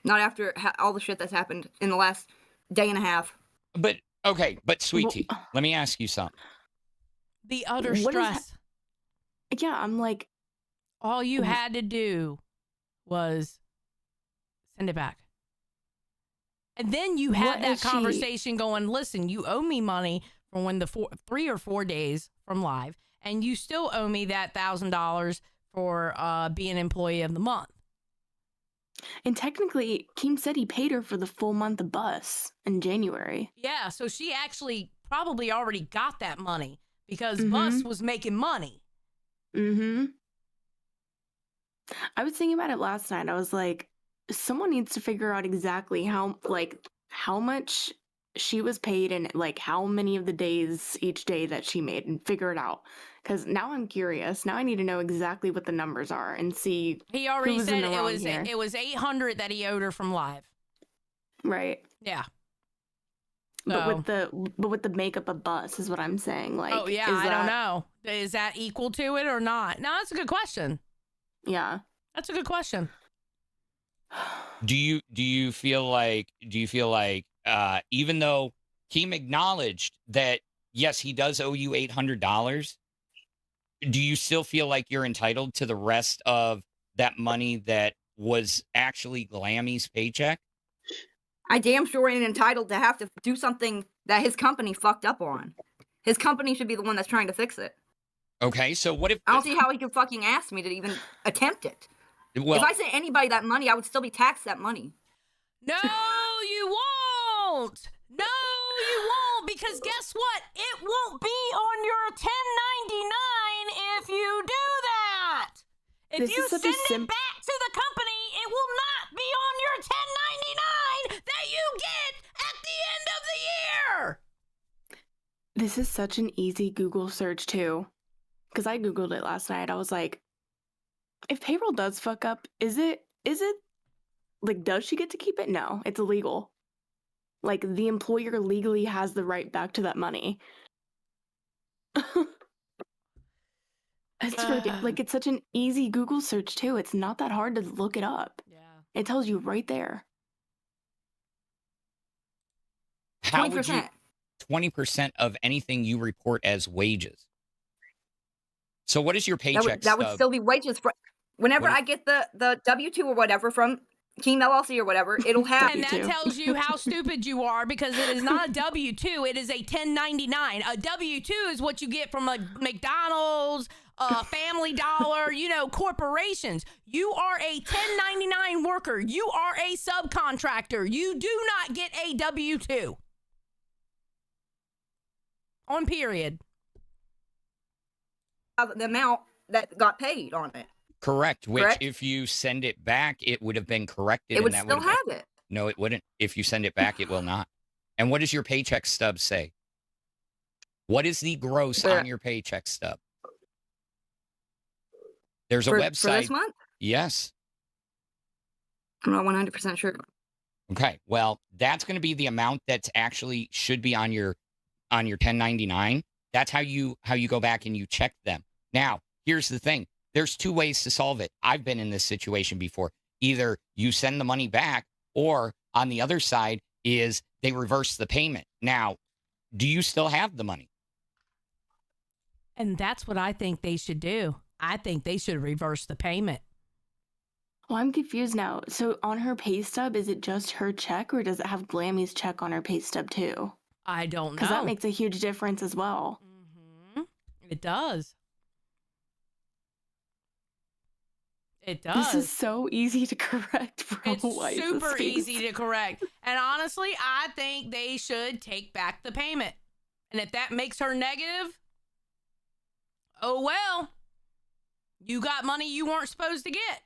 Not after all the shit that's happened in the last day and a half. But, okay, but Sweet Tea, let me ask you something. The utter stress. Yeah, I'm like... All you had to do was send it back. And then you had that conversation going, listen, you owe me money from when the 3 or 4 days from live, and you still owe me that $1,000 for being employee of the month. And technically, Keem said he paid her for the full month of Bus in January. Yeah, so she actually probably already got that money because Bus was making money. Mm-hmm. I was thinking about it last night. I was like, someone needs to figure out exactly how much she was paid and like how many of the days each day that she made and figure it out. Because now I'm curious. Now I need to know exactly what the numbers are and see. He already said it was $800 that he owed her from live. Right. Yeah. But with the makeup of Bus is what I'm saying. Like, oh yeah, I don't know. Is that equal to it or not? No, that's a good question. Yeah, that's a good question. Do you feel like even though Keem acknowledged that yes, he does owe you $800, do you still feel like you're entitled to the rest of that money that was actually Glammy's paycheck? I damn sure ain't entitled to have to do something that his company fucked up on. His company should be the one that's trying to fix it. Okay, so what if... I don't see how he could fucking ask me to even attempt it. Well, if I sent anybody that money, I would still be taxed that money. No, you won't. No, you won't. Because guess what? It won't be on your 1099 if you do that. If you send it back to the company, it will not be on your 1099 that you get at the end of the year. This is such an easy Google search too. Because I Googled it last night. I was like, if payroll does fuck up, is it like, does she get to keep it? No, it's illegal. Like, the employer legally has the right back to that money. It's such an easy Google search too. It's not that hard to look it up. Yeah. It tells you right there. How 20%. Would you 20% of anything you report as wages? So what is your paycheck? That would still be wages for whenever I get the W-2 or whatever from Team LLC or whatever, it'll have. And that tells you how stupid you are, because it is not a W-2, it is a 1099. A W-2 is what you get from like McDonald's, Family Dollar, corporations. You are a 1099 worker. You are a subcontractor. You do not get a W-2. On period. The amount that got paid on it. Correct. Which, if you send it back, it would have been corrected. It would still have it. No, it wouldn't. If you send it back, it will not. And what does your paycheck stub say? What is the gross on your paycheck stub? There's a website. For this month? Yes. I'm not 100% sure. Okay. Well, that's going to be the amount that's actually should be on your 1099. That's how you go back and you check them. Now, here's the thing. There's two ways to solve it. I've been in this situation before. Either you send the money back, or on the other side is they reverse the payment. Now, do you still have the money? And that's what I think they should do. I think they should reverse the payment. Well, I'm confused now. So on her pay stub, is it just her check, or does it have Glammy's check on her pay stub too? I don't know. Because that makes a huge difference as well. Mm-hmm. It does. It does. This is so easy to correct, bro. It's super easy to correct. And honestly, I think they should take back the payment. And if that makes her negative, oh well. You got money you weren't supposed to get.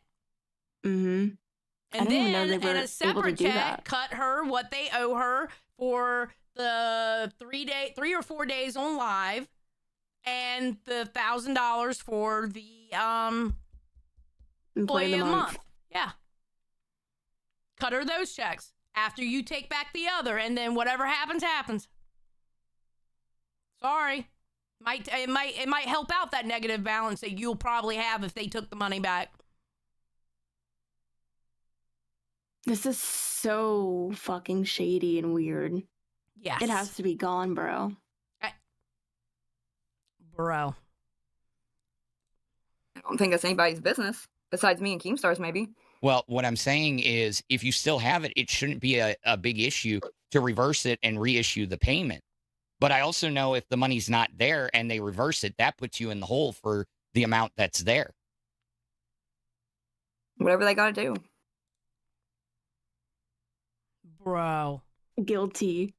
Mm-hmm. And then in a separate check, cut her what they owe her for the 3 or 4 days on live, and the $1,000 for the employee of the month. Yeah. Cut her those checks after you take back the other, and then whatever happens, happens. Sorry. It might help out that negative balance that you'll probably have if they took the money back. This is so fucking shady and weird. Yes. It has to be gone, bro. Bro. I don't think it's anybody's business besides me and Keemstar's, maybe. Well, what I'm saying is, if you still have it, it shouldn't be a big issue to reverse it and reissue the payment. But I also know if the money's not there and they reverse it, that puts you in the hole for the amount that's there. Whatever they got to do. Bro. Guilty.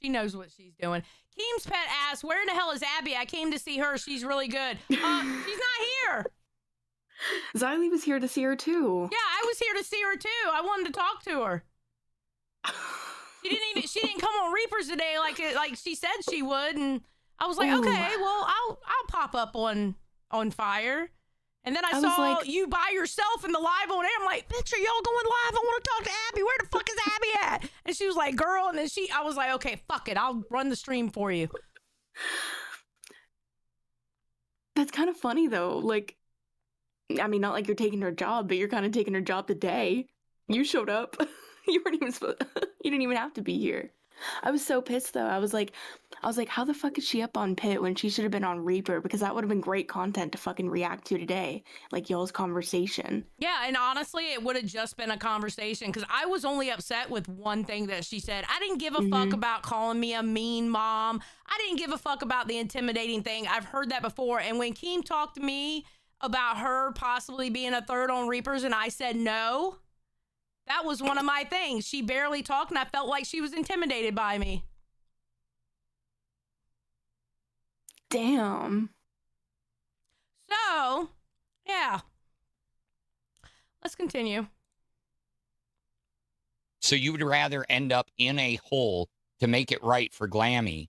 She knows what she's doing. Keem's pet asks, where in the hell is Abby? I came to see her. She's really good. She's not here. Xylee was here to see her too. Yeah, I was here to see her too. I wanted to talk to her. She didn't come on Reapers today like she said she would, and I was like, okay, well, I'll pop up on Fire. And then I saw you by yourself in the live on air. I'm like, bitch, are y'all going live? I want to talk to Abby. Where the fuck is Abby at? And she was like, girl. And then I was like, okay, fuck it. I'll run the stream for you. That's kind of funny though. Like, I mean, not like you're taking her job, but you're kind of taking her job today. You showed up. You weren't even supposed. You didn't even have to be here. I was so pissed though. I was like, how the fuck is she up on Pit when she should have been on Reaper? Because that would have been great content to fucking react to today, like y'all's conversation. Yeah, and honestly, it would have just been a conversation because I was only upset with one thing that she said. I didn't give a fuck about calling me a mean mom. I didn't give a fuck about the intimidating thing. I've heard that before. And when Keem talked to me about her possibly being a third on Reapers, and I said no. That was one of my things. She barely talked, and I felt like she was intimidated by me. Damn. So, yeah. Let's continue. So you would rather end up in a hole to make it right for Glammy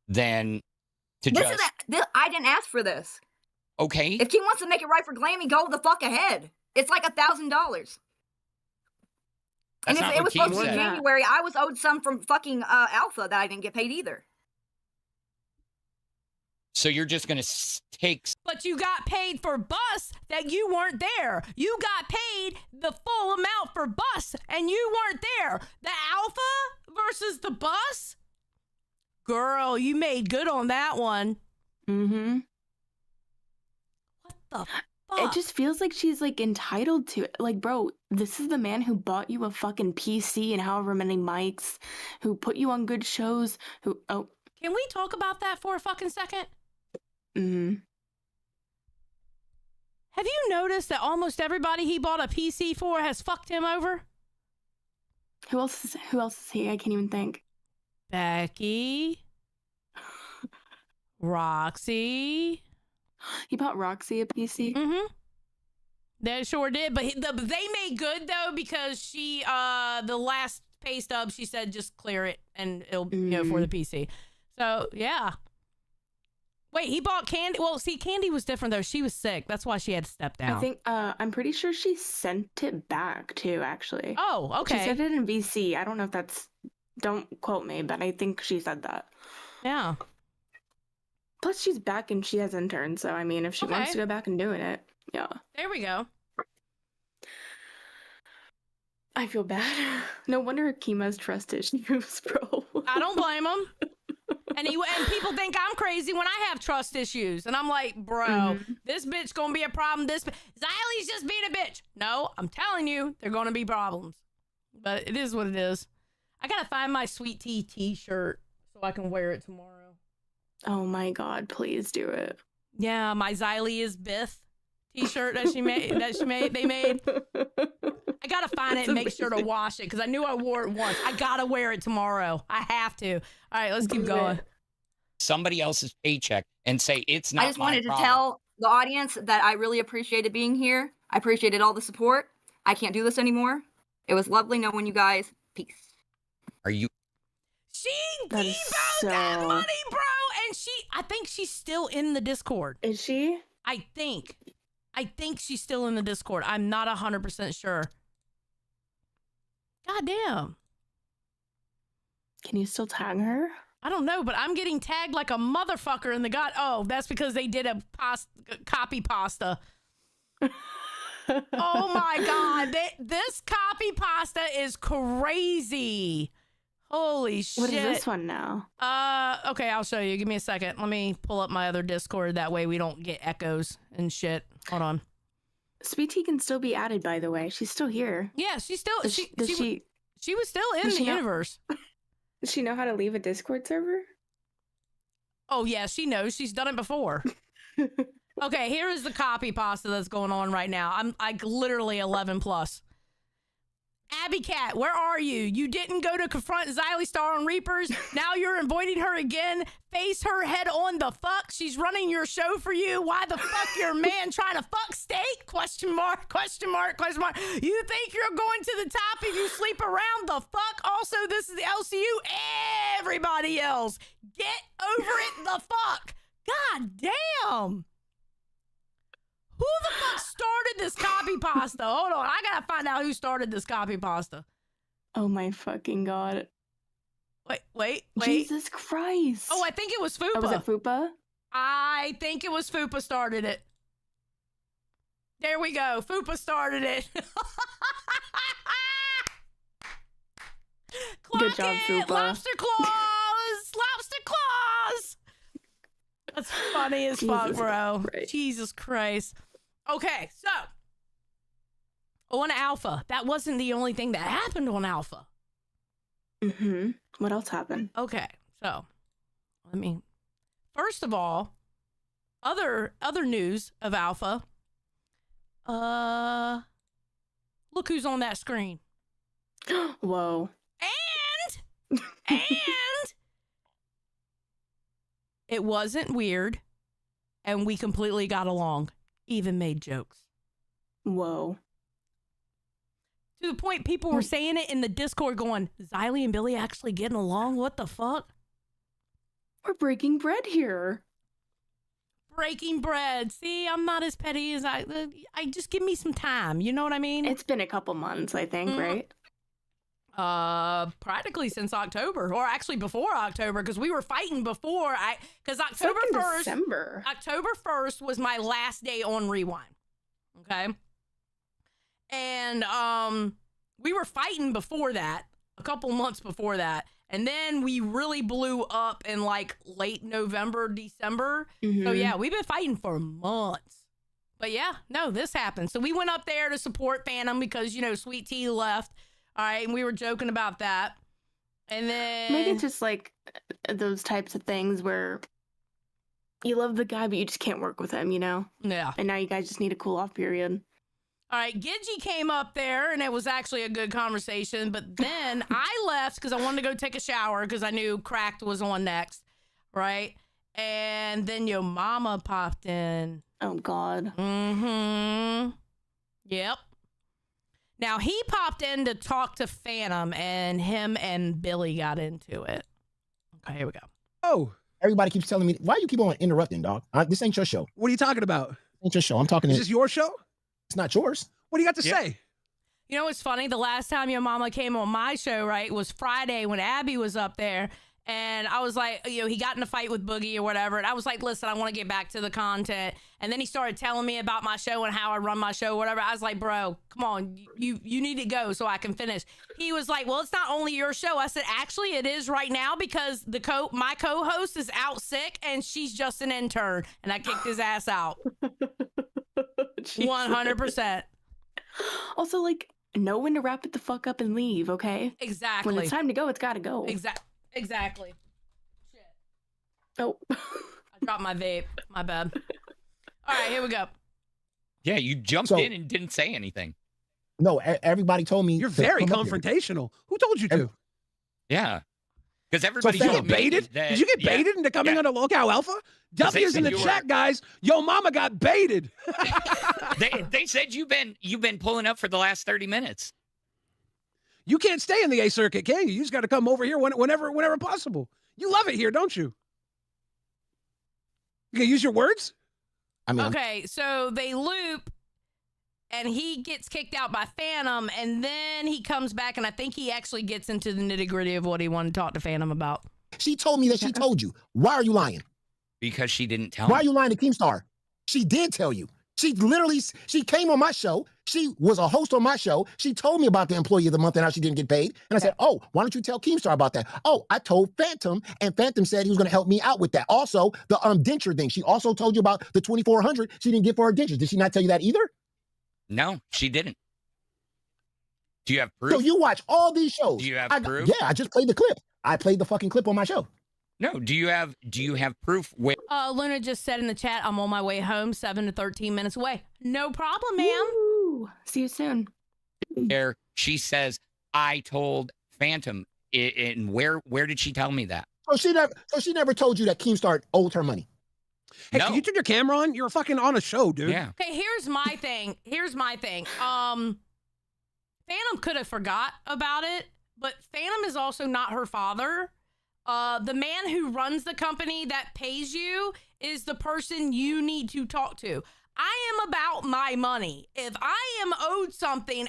than to I didn't ask for this. Okay. If King wants to make it right for Glammy, go the fuck ahead. It's like $1,000. And if it was supposed to be January, I was owed some from fucking Alpha that I didn't get paid either. So you're just going to take... But you got paid for bus that you weren't there. You got paid the full amount for bus and you weren't there. The Alpha versus the bus? Girl, you made good on that one. Mm-hmm. What the fuck? It just feels like she's like entitled to it. Like, bro, this is the man who bought you a fucking PC and however many mics, who put you on good shows, who... Oh. Can we talk about that for a fucking second? Mm-hmm. Have you noticed that almost everybody he bought a PC for has fucked him over? Who else is he? I can't even think. Becky. Roxy. He bought Roxy a PC? Mm-hmm. They sure did, but they made good, though, because she, the last pay stub, she said just clear it and it'll, you know, for the PC. So, yeah. Wait, he bought Candy? Well, see, Candy was different, though. She was sick. That's why she had to step down. I think, I'm pretty sure she sent it back, too, actually. Oh, okay. She said it in VC. I don't know if that's, don't quote me, but I think she said that. Yeah. Plus, she's back and she has interns, so I mean, if she wants to go back and doing it, yeah. There we go. I feel bad. No wonder Kima's trust issues, bro. I don't blame him. And people think I'm crazy when I have trust issues. And I'm like, bro, this bitch gonna be a problem. Xylie's just being a bitch. No, I'm telling you, they're gonna be problems. But it is what it is. I gotta find my Sweet Tea t-shirt so I can wear it tomorrow. Oh my god, please do it. Yeah, my Zylie is Biff t-shirt they made. I gotta find it and make sure to wash it because I knew I wore it once. I gotta wear it tomorrow. I have to. All right, let's keep going. Somebody else's paycheck and say it's not. I just wanted to tell the audience that I really appreciated being here. I appreciated all the support. I can't do this anymore. It was lovely knowing you guys. Peace. Are you? She devoted that money, bro. And I think she's still in the Discord. Is she? I think she's still in the Discord. I'm not 100% sure. God damn. Can you still tag her? I don't know, but I'm getting tagged like a motherfucker in the god. Oh, that's because they did a copy pasta. Oh my god. This copy pasta is crazy. Holy shit. What is this one now? Okay, I'll show you. Give me a second. Let me pull up my other Discord. That way we don't get echoes and shit. Hold on. Sweet Tea can still be added, by the way. She's still here. Yeah, she's still... She was still in the universe. Does she know how to leave a Discord server? Oh, yeah, she knows. She's done it before. Okay, here is the copy pasta that's going on right now. I'm like literally 11 plus. Abby Cat, where are you? You didn't go to confront Xylie Star on Reapers. Now you're avoiding her again. Face her head on the fuck. She's running your show for you. Why the fuck your man trying to fuck steak? Question mark, question mark, question mark. You think you're going to the top if you sleep around the fuck? Also, this is the LCU. Everybody else, get over it the fuck. God damn. Who the fuck started this copy pasta? Hold on, I gotta find out who started this copy pasta. Oh my fucking god. Wait. Jesus Christ. Oh, I think it was Fupa. Oh, was it Fupa? I think it was Fupa started it. There we go. Fupa started it. Good job, Fupa. Lobster claws! Lobster claws! That's funny as fuck, bro. Christ. Jesus Christ. Okay, so on Alpha, that wasn't the only thing that happened on Alpha. Mm-hmm. What else happened? Okay, so first of all, other news of Alpha. Look who's on that screen. Whoa. And it wasn't weird, and we completely got along, even made jokes. Whoa. To the point people were saying it in the Discord going, Xylie and Billy actually getting along? What the fuck? We're breaking bread here. Breaking bread. See, I'm not as petty as I just give me some time. You know what I mean? It's been a couple months, I think, right? Practically since October, or actually before October, because we were fighting before because October 1st. December. October 1st was my last day on Rewind. Okay. And we were fighting before that, a couple months before that. And then we really blew up in like late November, December. So yeah, we've been fighting for months. But yeah, no, this happened. So we went up there to support Phantom because, Sweet Tea left. All right, and we were joking about that. And then maybe it's just like those types of things where you love the guy, but you just can't work with him, Yeah. And now you guys just need a cool off period. All right, Gidgy came up there, and it was actually a good conversation. But then I left because I wanted to go take a shower because I knew Cracked was on next, right? And then your mama popped in. Oh, God. Yep. Now, he popped in to talk to Phantom, and him and Billy got into it. Okay, here we go. Oh. Everybody keeps telling me, why you keep on interrupting, dog? This ain't your show. What are you talking about? This ain't your show. I'm talking Is this your show? It's not yours. What do you got to say? You know what's funny? The last time your mama came on my show, right, was Friday when Abby was up there. And I was like, he got in a fight with Boogie or whatever. And I was like, listen, I want to get back to the content. And then he started telling me about my show and how I run my show, whatever. I was like, bro, come on, you need to go so I can finish. He was like, well, it's not only your show. I said, actually, it is right now because my co-host is out sick and she's just an intern. And I kicked his ass out. 100%. Also, like, know when to wrap it the fuck up and leave, okay? Exactly. When it's time to go, it's gotta go. Exactly. Shit. Oh. I dropped my vape. My bad. All right, here we go. Yeah, you jumped in and didn't say anything. No, everybody told me. You're very confrontational. Who told you to? Yeah. Because everybody did you get baited? Did you get baited into coming on a Local Alpha? W's in the chat, guys. Yo, mama got baited. they said you've been pulling up for the last 30 minutes. You can't stay in the A circuit, can you? You just got to come over here whenever possible. You love it here, don't you? You can use your words. Okay, so they loop, and he gets kicked out by Phantom, and then he comes back, and I think he actually gets into the nitty-gritty of what he wanted to talk to Phantom about. She told me that she told you. Why are you lying? Because she didn't tell Why are you lying to Keemstar? She did tell you. She came on my show. She was a host on my show. She told me about the employee of the month and how she didn't get paid. And I said, oh, why don't you tell Keemstar about that? Oh, I told Phantom, and Phantom said he was going to help me out with that. Also, the denture thing. She also told you about the $2,400 she didn't get for her dentures. Did she not tell you that either? No, she didn't. Do you have proof? So you watch all these shows. Do you have proof? Yeah, I just played the clip. I played the fucking clip on my show. No, do you have proof where Luna just said in the chat, I'm on my way home, 7 to 13 minutes away. No problem, ma'am. Woo. See you soon. There she says, I told Phantom, and where did she tell me that? So she never told you that Keemstar owed her money. Hey, no. Can you turn your camera on? You're fucking on a show, dude. Yeah. Okay, here's my thing. Phantom could have forgot about it, but Phantom is also not her father. The man who runs the company that pays you is the person you need to talk to. I am about my money. If I am owed something,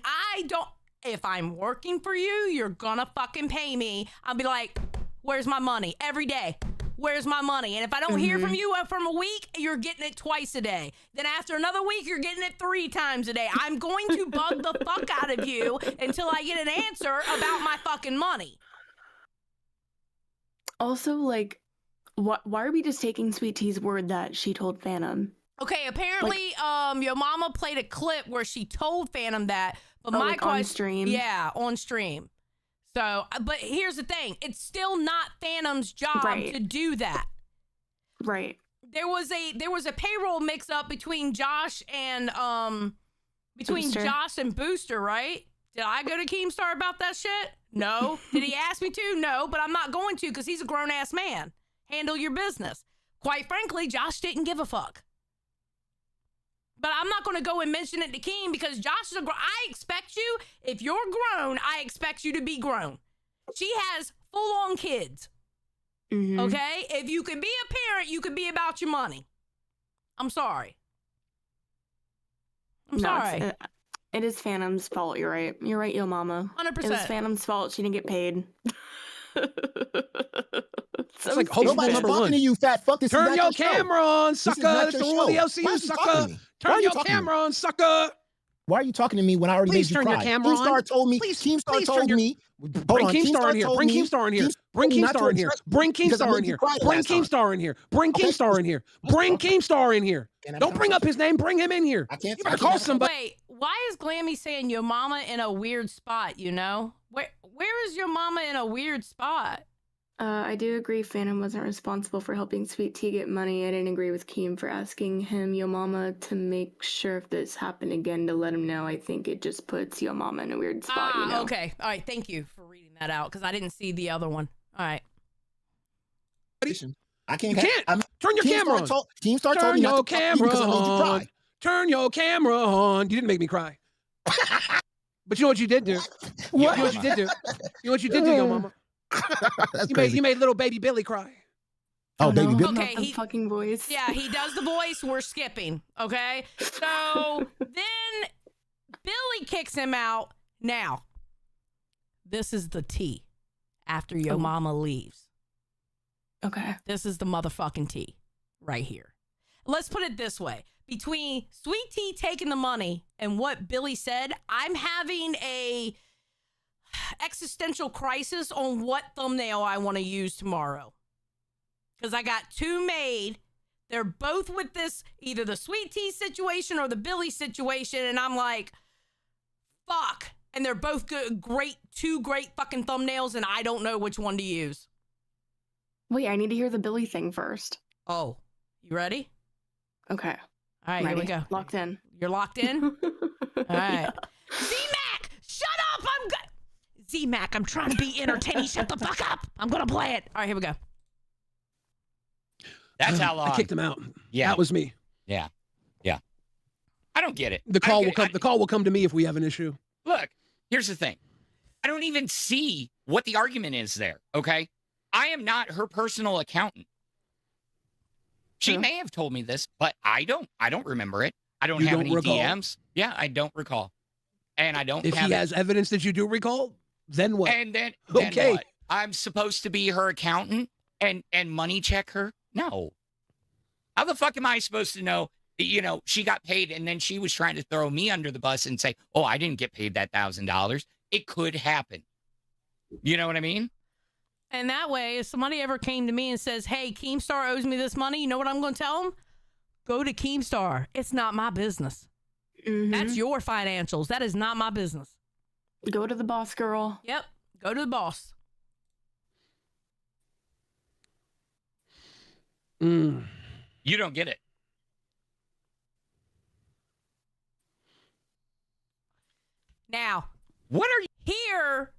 if I'm working for you, you're gonna fucking pay me. I'll be like, where's my money? Every day. Where's my money? And if I don't hear from you from a week, you're getting it twice a day. Then after another week, you're getting it 3 times a day. I'm going to bug the fuck out of you until I get an answer about my fucking money. Also, like, why are we just taking Sweet Tea's word that she told Phantom? Okay, apparently, your mama played a clip where she told Phantom that, but my like question, on stream? Yeah, on stream. So, but here's the thing: it's still not Phantom's job to do that. Right. There was a payroll mix-up between Josh and Booster. Josh and Booster, right? Did I go to Keemstar about that shit? No. Did he ask me to? No, but I'm not going to because he's a grown-ass man. Handle your business. Quite frankly, Josh didn't give a fuck. But I'm not going to go and mention it to Keem because Josh is I expect you, if you're grown, I expect you to be grown. She has full-on kids. Okay? If you can be a parent, you can be about your money. I'm sorry. I'm sorry. It is Phantom's fault. You're right. You're right, yo mama. 100%. It was Phantom's fault. She didn't get paid. It's like host Nobody's number talking one. to you, fat fuck. This Turn is your not your camera show. on, This is sucker. not That's your the rule of the show. Why LCU, is he talking sucker. to me? Why Turn are you your talking to me? camera on, sucker. Why are you talking to me when I already Please made you turn your cry? camera on. Keemstar told me. Please Keemstar turn told your- me. Bring Keemstar in here. Bring Keemstar in here. Bring Keemstar in here. Bring Keemstar in here. Bring Keemstar in here. Bring Keemstar in here. Bring Keemstar in here. Don't bring up his name. Bring him in here. I can't. You better call somebody. Wait, why is Glammy saying your mama in a weird spot, you know? Where is your mama in a weird spot? I do agree Phantom wasn't responsible for helping Sweet Tea get money. I didn't agree with Keem for asking him, Yo Mama, to make sure if this happened again to let him know. I think it just puts Yo Mama in a weird spot, you know? Okay. All right. Thank you for reading that out because I didn't see the other one. All right. I can't. You can't. Turn your camera on. Keemstar told Turn me your not to talk to you camera because I made you on. cry. Turn your camera on. You didn't make me cry. But you know what you did do? You know what you did do? You know what you did do, Yo Mama? That's crazy. You made little baby Billy cry. Oh, baby Billy. Okay, he fucking voice. Yeah, he does the voice. We're skipping. Okay, so then Billy kicks him out. Now, this is the tea. After Yo Mama leaves. Okay. This is the motherfucking tea right here. Let's put it this way. Between Sweet Tea taking the money and what Billy said, I'm having a existential crisis on what thumbnail I want to use tomorrow. Because I got two made. They're both with this, either the Sweet Tea situation or the Billy situation. And I'm like, fuck. And they're both good, two great fucking thumbnails. And I don't know which one to use. Wait, I need to hear the Billy thing first. Oh, you ready? Okay. All right, here we go. Locked in. You're locked in? All right. Z-Mac, shut up. Z-Mac, I'm trying to be entertaining. Shut the fuck up. I'm going to play it. All right, here we go. That's how long. I kicked him out. Yeah. That was me. Yeah. Yeah. I don't get it. The call will come. The call will come to me if we have an issue. Look, here's the thing. I don't even see what the argument is there, okay? I am not her personal accountant. She may have told me this, but I don't remember it. I don't have any DMs. Yeah, I don't recall. And I don't If he has evidence that you do recall, then what? And then okay. What? I'm supposed to be her accountant and money check her? No. How the fuck am I supposed to know that, you know, she got paid and then she was trying to throw me under the bus and say, oh, I didn't get paid that $1,000. It could happen. You know what I mean? And that way, if somebody ever came to me and says, hey, Keemstar owes me this money, you know what I'm going to tell them? Go to Keemstar. It's not my business. That's your financials. That is not my business. Go to the boss, girl. Yep. Go to the boss. You don't get it. Now, what are you here?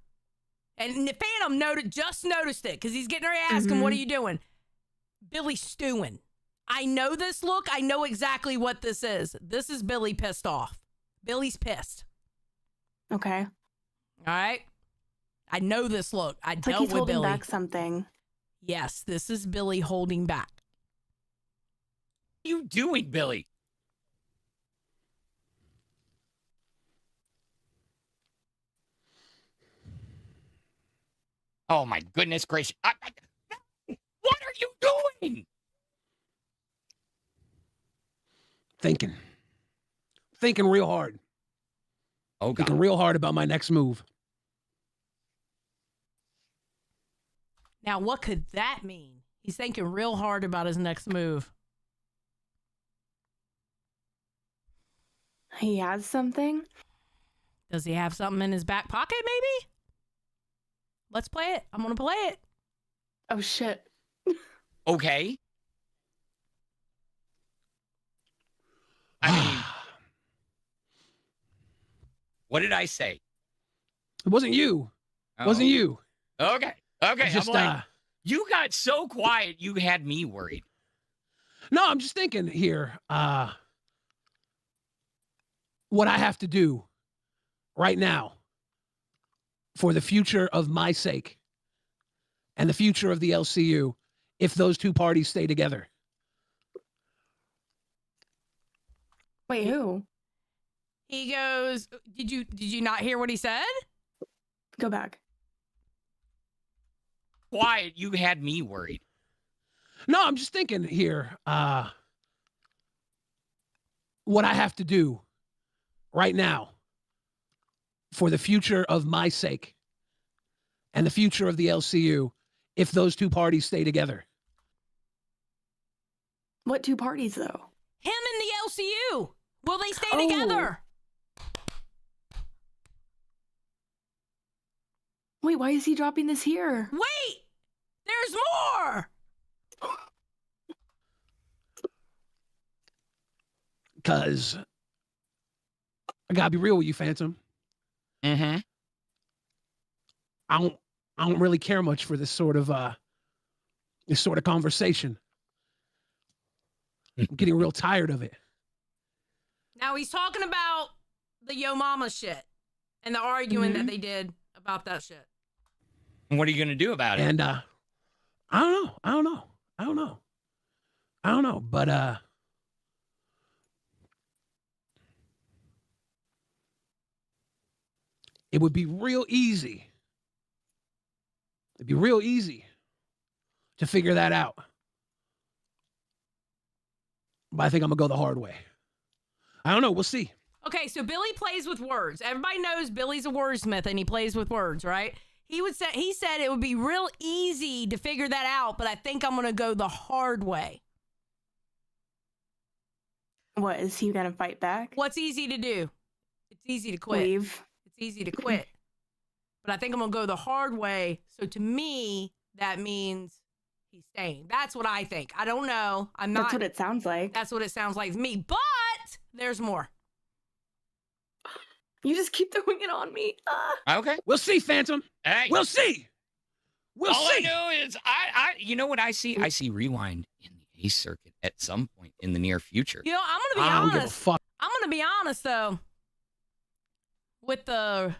And the Phantom just noticed it because he's getting ready to ask him, what are you doing? Billy's stewing. I know this look. I know exactly what this is. This is Billy pissed off. Billy's pissed. Okay. All right. I know this look. I It's dealt like he's with holding Billy. back something. Yes, this is Billy holding back. What are you doing, Billy? Oh, my goodness gracious. What are you doing? Thinking real hard. Oh, God. Thinking real hard about my next move. Now, what could that mean? He's thinking real hard about his next move. He has something? Does he have something in his back pocket, maybe? Let's play it. I'm going to play it. Oh, shit. Okay. I mean, what did I say? It wasn't you. It wasn't you. Okay. Okay. Just, I'm like, you got so quiet, you had me worried. No, I'm just thinking here, what I have to do right now for the future of my sake and the future of the LCU if those two parties stay together. Wait, who? He goes, did you not hear what he said? Go back. Quiet, you had me worried. No, I'm just thinking here, what I have to do right now for the future of my sake and the future of the LCU if those two parties stay together. What two parties, though? Him and the LCU. Will they stay together? Wait, why is he dropping this here? Wait! There's more! Because I gotta be real with you, Phantom. Mm-hmm. I don't really care much for this sort of conversation. I'm getting real tired of it. Now he's talking about the Yo Mama shit and the arguing that they did about that shit. And what are you gonna do about it? And I don't know. But it would be real easy. It'd be real easy to figure that out. But I think I'm gonna go the hard way. I don't know. We'll see. Okay, so Billy plays with words. Everybody knows Billy's a wordsmith and he plays with words, right? He said it would be real easy to figure that out, but I think I'm gonna go the hard way. What, is he gonna fight back? What's easy to do? It's easy to quit. Leave. It's easy to quit. But I think I'm gonna go the hard way. So to me, that means he's staying. That's what I think. I don't know. I'm not. That's what it sounds like. That's what it sounds like to me. But there's more. You just keep throwing it on me. Okay. We'll see, Phantom. Hey. We'll see. We'll All see. I know is I you know what I see? I see Rewind in the Ace Circuit at some point in the near future. You know, I'm gonna be I don't honest. give a fuck. I'm gonna be honest though. With the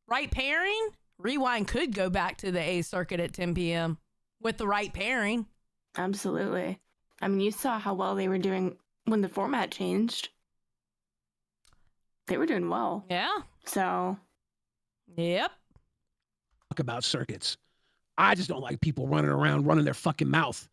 right pairing, Rewind could go back to the Ace Circuit at 10 p.m. with the right pairing. Absolutely. I mean, you saw how well they were doing when the format changed. They were doing well. Yeah. So. Yep. Talk about circuits. I just don't like people running around, running their fucking mouth.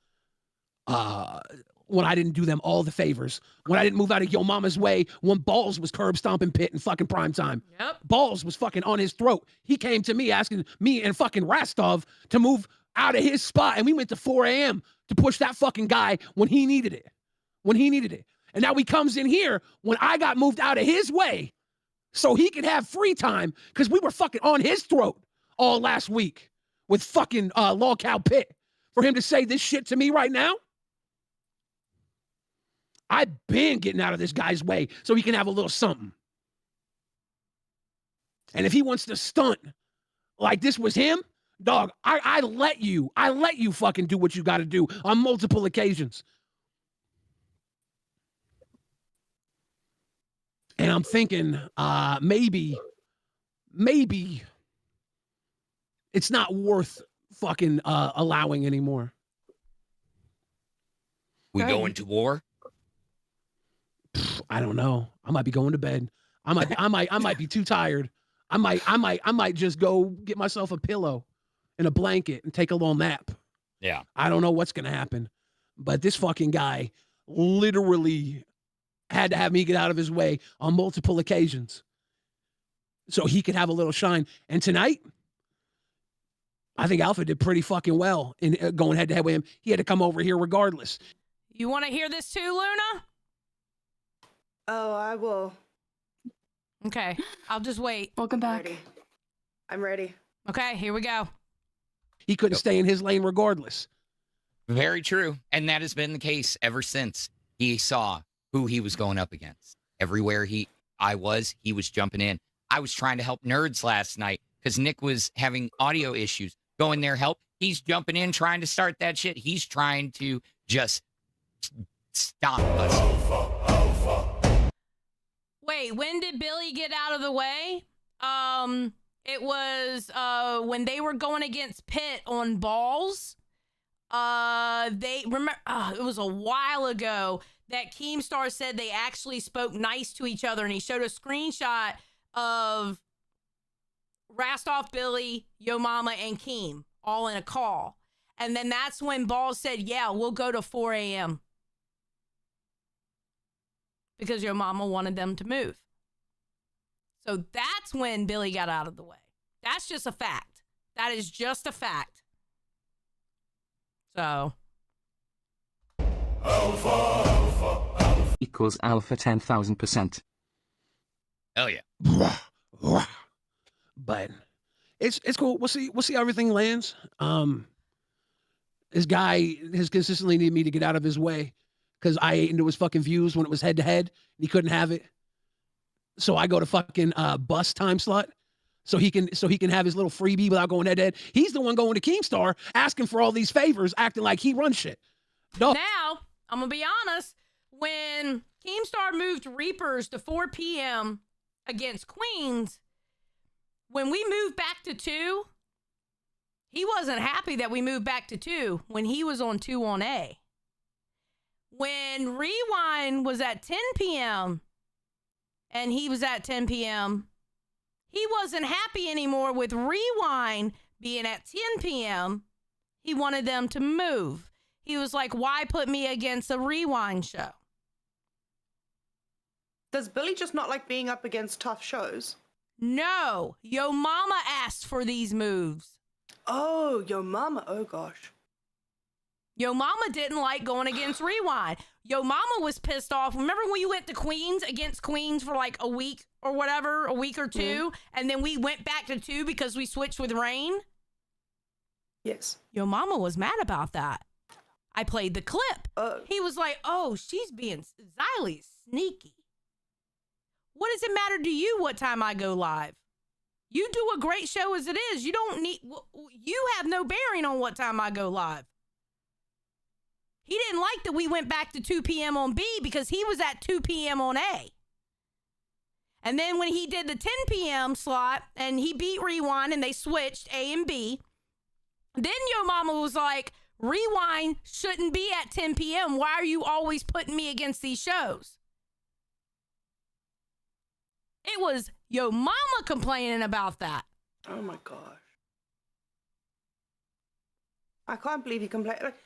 When I didn't do them all the favors. When I didn't move out of Yo Mama's way. When Balls was curb stomping Pit in fucking prime time. Yep. Balls was fucking on his throat. He came to me asking me and fucking Rastov to move out of his spot. And we went to 4 a.m. to push that fucking guy when he needed it. And now he comes in here when I got moved out of his way so he could have free time because we were fucking on his throat all last week with fucking LolcowFire Pit. For him to say this shit to me right now, I've been getting out of this guy's way so he can have a little something. And if he wants to stunt like this was him, dog, I let you fucking do what you got to do on multiple occasions. And I'm thinking, maybe it's not worth fucking allowing anymore. We go into war? I don't know. I might be going to bed. I might be too tired. I might just go get myself a pillow and a blanket and take a little nap. Yeah. I don't know what's gonna happen. But this fucking guy literally had to have me get out of his way on multiple occasions so he could have a little shine. And tonight, I think Alpha did pretty fucking well in going head to head with him. He had to come over here regardless. You want to hear this too, Luna? Oh, I will. Okay, I'll just wait. Welcome back. I'm ready. Okay, here we go. He couldn't stay in his lane regardless. Very true. And that has been the case ever since he saw who he was going up against. Everywhere I was jumping in. I was trying to help nerds last night because Nick was having audio issues. Go in there, help. He's jumping in, trying to start that shit. He's trying to just stop us. Wait, when did Billy get out of the way? It was when they were going against Pitt on balls. They remember it was a while ago that Keemstar said they actually spoke nice to each other, and he showed a screenshot of Rastov, Billy, Yo Mama, and Keem all in a call. And then that's when Balls said, yeah, we'll go to 4 a.m. because Yo Mama wanted them to move. So that's when Billy got out of the way. That's just a fact. That is just a fact. So. Alpha. Equals alpha 10,000%. Hell yeah. But it's cool. We'll see how everything lands. This guy has consistently needed me to get out of his way because I ate into his fucking views when it was head to head. He couldn't have it. So I go to fucking bus time slot so he can have his little freebie without going head to head. He's the one going to Keemstar asking for all these favors, acting like he runs shit. Now, I'm gonna be honest, when Keemstar moved Reapers to 4 p.m. against Queens, when we moved back to 2, he wasn't happy that we moved back to 2 when he was on 2 on A. When Rewind was at 10 p.m. and he was at 10 p.m., he wasn't happy anymore with Rewind being at 10 p.m. He wanted them to move. He was like, why put me against a Rewind show? Does Billy just not like being up against tough shows? No. Yo Mama asked for these moves. Oh, Yo Mama. Oh, gosh. Yo Mama didn't like going against Rewind. Yo Mama was pissed off. Remember when you went to Queens against Queens for like a week or whatever, a week or two, and then we went back to 2 because we switched with Rain? Yes. Yo Mama was mad about that. I played the clip. He was like, oh, she's being Xylie's sneaky. What does it matter to you what time I go live? You do a great show as it is. You have no bearing on what time I go live. He didn't like that we went back to 2 p.m. on B because he was at 2 p.m. on A. And then when he did the 10 p.m. slot and he beat Rewind and they switched A and B, then Yo Mama was like, Rewind shouldn't be at 10 p.m. Why are you always putting me against these shows? It was Yo Mama complaining about that. Oh my gosh. I can't believe he complained. Like,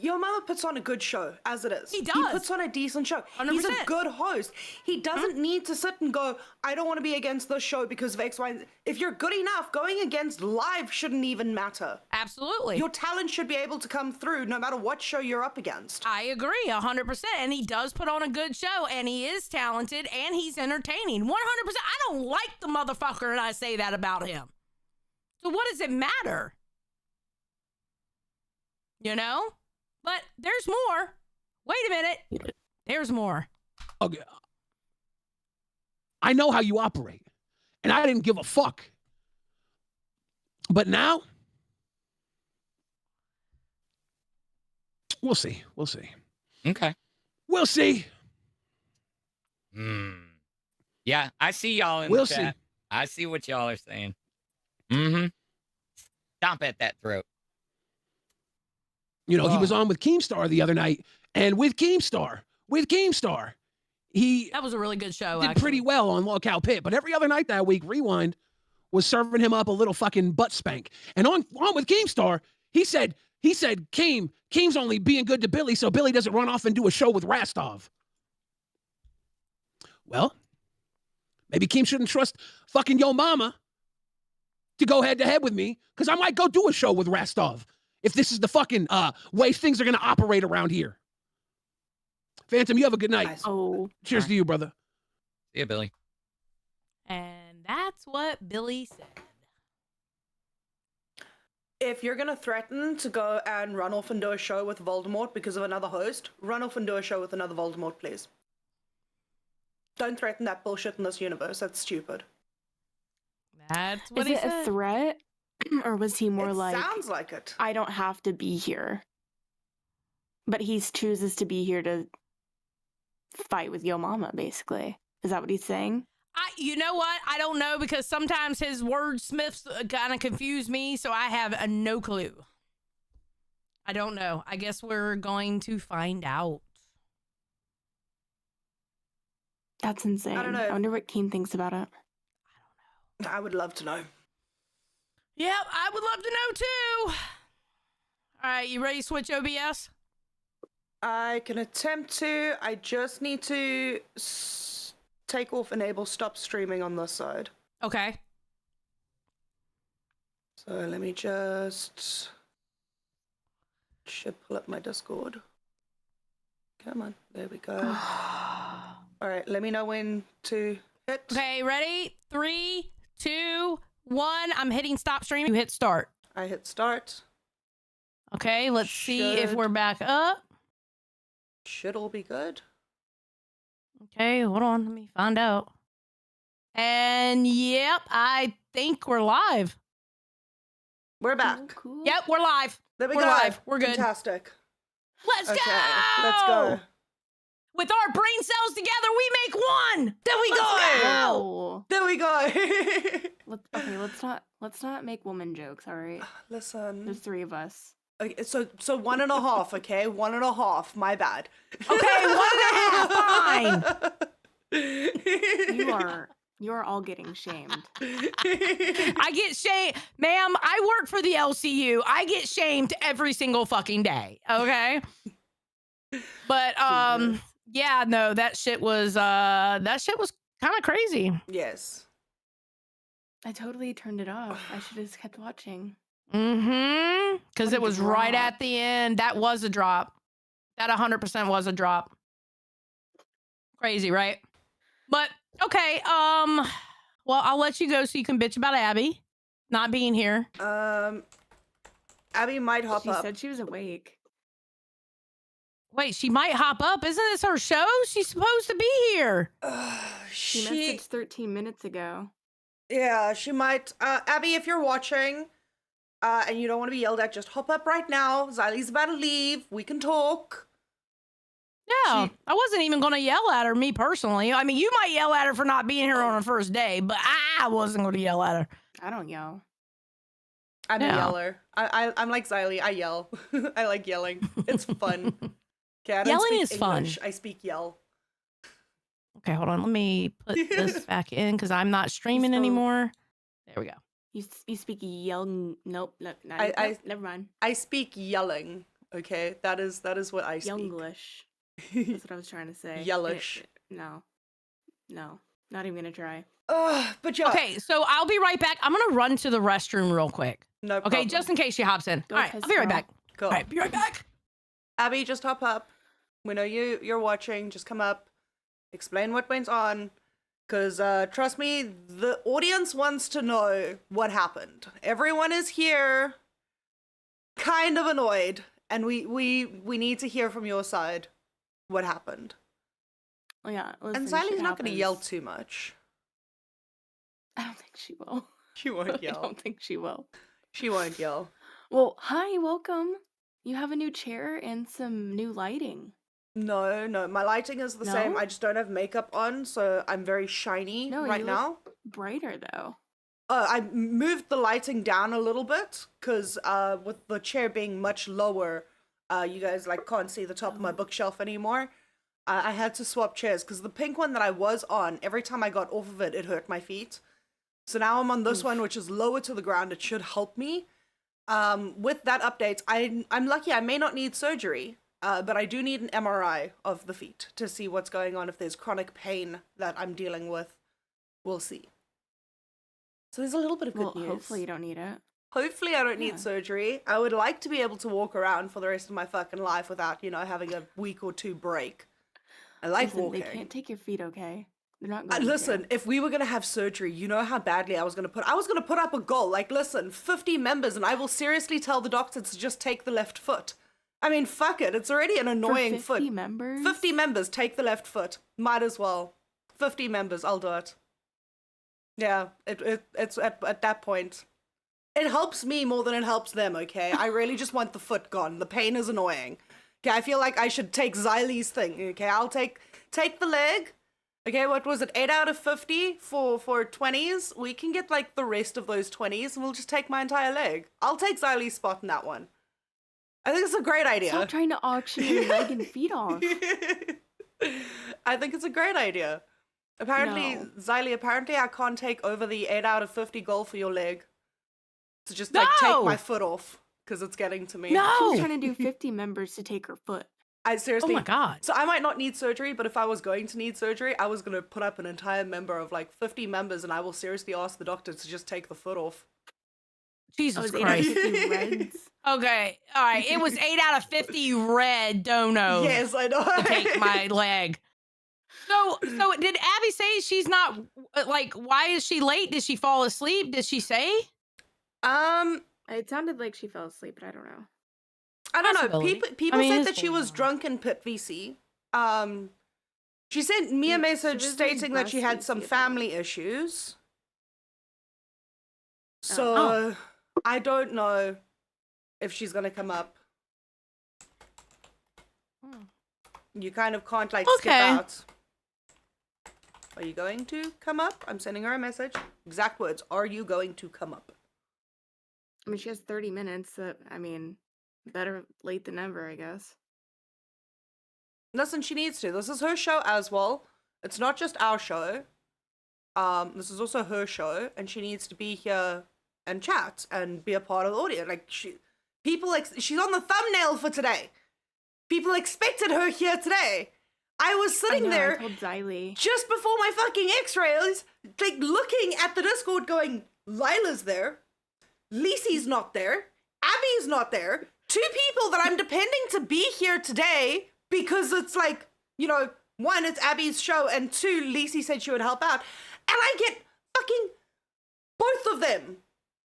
Yo Mama puts on a good show, as it is. He does. He puts on a decent show. 100%. He's a good host. He doesn't need to sit and go, I don't want to be against this show because of X, Y, and Z. If you're good enough, going against live shouldn't even matter. Absolutely. Your talent should be able to come through no matter what show you're up against. I agree, 100%. And he does put on a good show, and he is talented, and he's entertaining. 100%. I don't like the motherfucker, and I say that about him. So what does it matter? You know? But there's more. Wait a minute. There's more. Okay. I know how you operate, and I didn't give a fuck. But now, we'll see. We'll see. Okay. We'll see. Yeah, I see y'all in the chat. I see what y'all are saying. Stomp at that throat. You know, he was on with Keemstar the other night, and with Keemstar, he that was a really good show. Did pretty well on Lolcow Pit, but every other night that week, Rewind was serving him up a little fucking butt spank. And on with Keemstar, he said Keem's only being good to Billy, so Billy doesn't run off and do a show with Rastov. Well, maybe Keem shouldn't trust fucking Yo Mama to go head to head with me, because I might go do a show with Rastov. If this is the fucking way things are going to operate around here. Phantom, you have a good night. Oh. Cheers to you, brother. See ya, Billy. And that's what Billy said. If you're going to threaten to go and run off and do a show with Voldemort because of another host, run off and do a show with another Voldemort, please. Don't threaten that bullshit in this universe. That's stupid. That's what Is he it said. a threat? Or was he more like, sounds like it. I don't have to be here. But he chooses to be here to fight with Yo Mama, basically. Is that what he's saying? You know what? I don't know because sometimes his wordsmiths kind of confuse me, so I have no clue. I don't know. I guess we're going to find out. That's insane. I don't know. I wonder what Keen thinks about it. I don't know. I would love to know. Yep, I would love to know too. All right, you ready to switch OBS? I can attempt to. I just need to take off enable stop streaming on this side. Okay. So let me just... Should pull up my Discord. Come on, there we go. All right, let me know when to hit. Okay, ready? 3, 2, 1. I'm hitting stop streaming. You hit start. I hit start. Okay, let's see if we're back up. Should all be good. Okay, hold on. Let me find out. And yep, I think we're live. We're back. Oh, cool. Yep, we're live. There we We're go. live. We're good. Fantastic. Let's Okay, go. let's go. With our brain cells together, we make one. There we go. Whoa. There we go. Let's not make woman jokes, all right? Listen. There's 3 of us. Okay, so 1.5, okay? 1.5, my bad. Okay, 1.5, fine. You are all getting shamed. I get shamed. Ma'am, I work for the LCU. I get shamed every single fucking day, okay? But, yeah, no, that shit was kind of crazy. Yes. I totally turned it off. I should have just kept watching. Mm-hmm. Because it was right at the end. That was a drop. That 100% was a drop. Crazy, right? But okay, well, I'll let you go so you can bitch about Abby not being here. Abby might hop up. She said she was awake. Wait, she might hop up. Isn't this her show? She's supposed to be here. She messaged 13 minutes ago. Yeah, she might. Abby, if you're watching, and you don't want to be yelled at, just hop up right now. Xylie's about to leave. We can talk. Yeah, I wasn't even going to yell at her, me personally. I mean, you might yell at her for not being here on her first day, but I wasn't going to yell at her. I don't yell. I'm a yeller. I'm like Xylie. I yell. I like yelling. It's fun. Okay, I don't Yelling speak is English. fun. I speak yell. Okay, hold on. Let me put this back in because I'm not streaming anymore. There we go. You speak yell? Nope, never mind. I speak yelling. Okay, that is what I speak. Younglish. That's what I was trying to say. Yellish. No, not even gonna try. But yeah. Okay, so I'll be right back. I'm gonna run to the restroom real quick. No Okay, problem. just in case she hops in. Go, All right, I'll be right back. Cool. All right, be right back. Abby, just hop up. We know you're watching. Just come up. Explain what went on. Because trust me, the audience wants to know what happened. Everyone is here kind of annoyed. And we need to hear from your side what happened. Oh, yeah. And Xylie's not going to yell too much. I don't think she will. She won't yell. I don't think she will. She won't yell. Well, hi, welcome. You have a new chair and some new lighting. No, my lighting is the same. I just don't have makeup on, so I'm very shiny right now. Brighter though. I moved the lighting down a little bit because with the chair being much lower, you guys can't see the top of my bookshelf anymore. I had to swap chairs because the pink one that I was on, every time I got off of it, it hurt my feet. So now I'm on this one, which is lower to the ground. It should help me. With that update, I'm lucky I may not need surgery, but I do need an MRI of the feet to see what's going on. If there's chronic pain that I'm dealing with, we'll see. So there's a little bit of good news. Hopefully you don't need it. Hopefully I don't need surgery. I would like to be able to walk around for the rest of my fucking life without, having a week or two break. I like walking. They can't take your feet, okay? They're not going listen, if we were going to have surgery, you know how badly I was going to put up a goal. Listen, 50 members and I will seriously tell the doctor to just take the left foot. I mean, fuck it. It's already an annoying For 50 foot. members? 50 members, take the left foot. Might as well. 50 members, I'll do it. Yeah, it's at that point. It helps me more than it helps them, okay? I really just want the foot gone. The pain is annoying. Okay, I feel like I should take Xylie's thing, okay? I'll take the leg, Okay, what was it? 8 out of 50 for 20s. We can get like the rest of those 20s, and we'll just take my entire leg. I'll take Xylie's spot in that one. I think it's a great idea. Stop trying to auction your leg and feet off. I think it's a great idea. Apparently, No. Xylie, apparently I can't take over the 8 out of 50 goal for your leg. So just like take my foot off because it's getting to me. She was trying to do 50 members to take her foot. I seriously. Oh my God. So I might not need surgery, but if I was going to need surgery, I was going to put up an entire member of like 50 members, and I will seriously ask the doctor to just take the foot off. Jesus Oh, Christ. 50 reds. Okay, all right. It was 8 out of 50 red donos. Yes, I know. To take my leg. So did Abby say she's not, like, why is she late? Did she fall asleep? Did she say? It sounded like she fell asleep, but I don't know. I don't know. Possibility. People I mean, said it's that she was drunk in Pit VC. She sent me a message was stating that she had breastfeed some people. family issues. So I don't know if she's gonna come up. You kind of can't like skip Okay. out. Are you going to come up? I'm sending her a message. Exact words. Are you going to come up? I mean, she has 30 minutes. So, I mean, better late than never, I guess. Listen, she needs to. This is her show as well. It's not just our show. This is also her show, and she needs to be here and chat and be a part of the audience. Like she's on the thumbnail for today. People expected her here today. I was sitting there I told Xylie. just before my fucking X-rays, like looking at the Discord, going, Lilah's there, Lici's not there, Abby's not there. 2 people that I'm depending to be here today because it's like, you know, 1, it's Abby's show, and 2, Lici said she would help out. And I get fucking both of them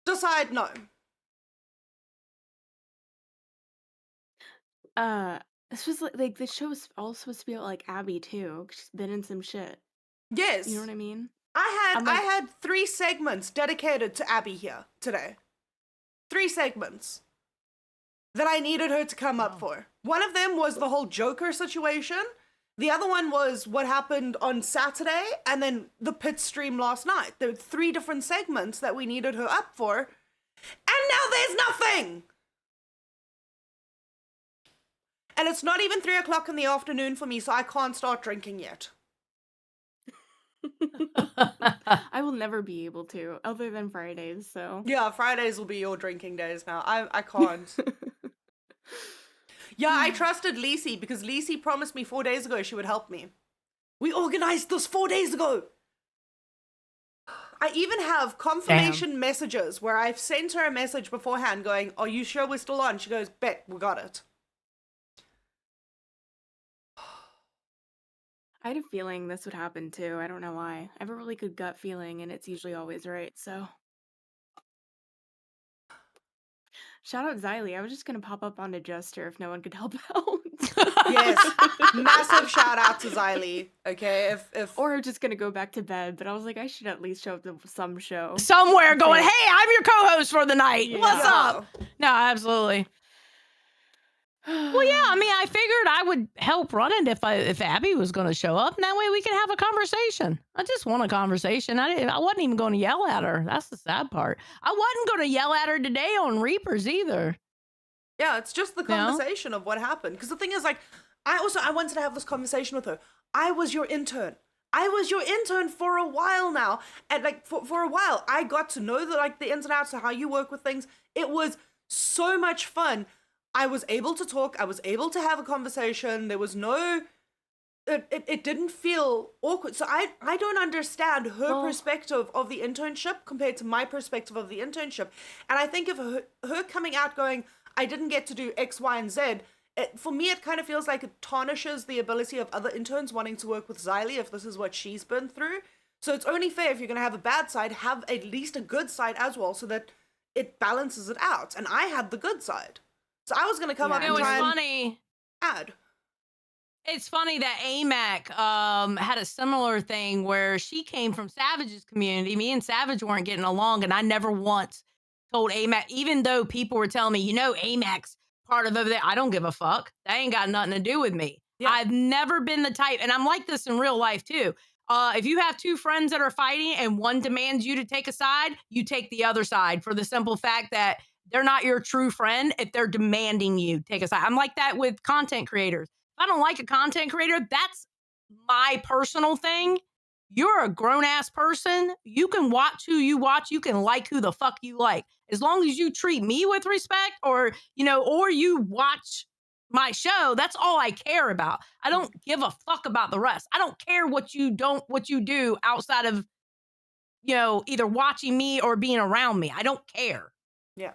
decide no. This was like the show was all supposed to be about like Abby too. 'Cause she's been in some shit. Yes. You know what I mean? I I'm like- had 3 segments dedicated to Abby here today. 3 segments that I needed her to come up for. One of them was the whole Joker situation. The other one was what happened on Saturday, and then the pit stream last night. There were 3 different segments that we needed her up for, and now there's nothing. And it's not even 3 o'clock in the afternoon for me, so I can't start drinking yet. I will never be able to, other than Fridays. So Yeah, Fridays will be your drinking days now. I can't. Yeah, I trusted Lici because Lici promised me 4 days ago she would help me. We organized this 4 days ago. I even have confirmation messages where I've sent her a message beforehand going, are you sure we're still on? She goes, bet, we got it. I had a feeling this would happen too. I don't know why. I have a really good gut feeling, and it's usually always right. So, shout out Xylie. I was just gonna pop up onto Jester if no one could help out. Yes, massive shout out to Xylie. Okay, if or just gonna go back to bed. But I was like, I should at least show up to some show Somewhere going, hey, I'm your co-host for the night. What's Yeah. up? No, absolutely. Well, yeah, I mean, I figured I would help run it if Abby was going to show up, and that way we could have a conversation. I just want a conversation. I wasn't even going to yell at her. That's the sad part. I wasn't going to yell at her today on Reapers either. Yeah, it's just the conversation of what happened. Because the thing is, like, I wanted to have this conversation with her. I was your intern. I was your intern for a while now. And, like, for a while, I got to know the ins and outs of how you work with things. It was so much fun. I was able to talk. I was able to have a conversation. There was no... It didn't feel awkward. So I don't understand her perspective of the internship compared to my perspective of the internship. And I think of her coming out going, I didn't get to do X, Y, and Z. For me, it kind of feels like it tarnishes the ability of other interns wanting to work with Xylie if this is what she's been through. So it's only fair if you're going to have a bad side, have at least a good side as well so that it balances it out. And I had the good side. So I was going to come up and try and add. It's funny that AMAC had a similar thing where she came from Savage's community. Me and Savage weren't getting along, and I never once told AMAC, even though people were telling me, AMAC's part of over there. I don't give a fuck. That ain't got nothing to do with me. Yeah. I've never been the type, and I'm like this in real life too. If you have two friends that are fighting and one demands you to take a side, you take the other side for the simple fact that they're not your true friend if they're demanding you take a side. I'm like that with content creators. If I don't like a content creator, that's my personal thing. You're a grown-ass person. You can watch who you watch. You can like who the fuck you like. As long as you treat me with respect or, or you watch my show, that's all I care about. I don't give a fuck about the rest. I don't care what you do outside of, either watching me or being around me. I don't care. Yeah.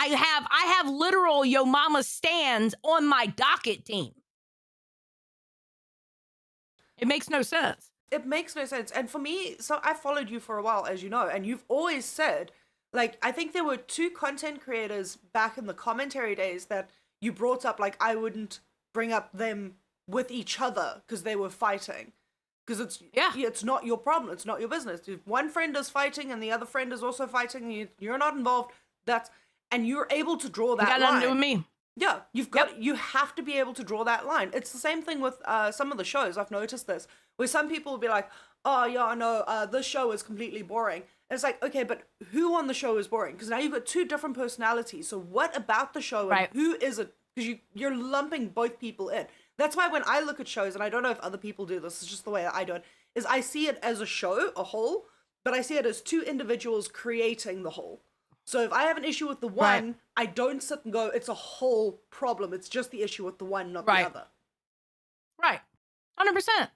I have literal Yo Mama stands on my docket team. It makes no sense. It makes no sense. And for me, so I followed you for a while, as you know, and you've always said, like, I think there were two content creators back in the commentary days that you brought up, like, I wouldn't bring up them with each other because they were fighting. Because it's not your problem. It's not your business. If one friend is fighting and the other friend is also fighting, you're not involved. And you're able to draw that line. Got nothing to do with me. Yeah, you have to be able to draw that line. It's the same thing with some of the shows. I've noticed this, where some people will be like, oh yeah, no, this show is completely boring. And it's like, okay, but who on the show is boring? Because now you've got two different personalities. So what about the show and who is it? Because you're lumping both people in. That's why when I look at shows, and I don't know if other people do this, it's just the way that I do it, is I see it as a show, a whole, but I see it as two individuals creating the whole. So if I have an issue with the one, I don't sit and go, it's a whole problem. It's just the issue with the one, not the other. Right. 100%.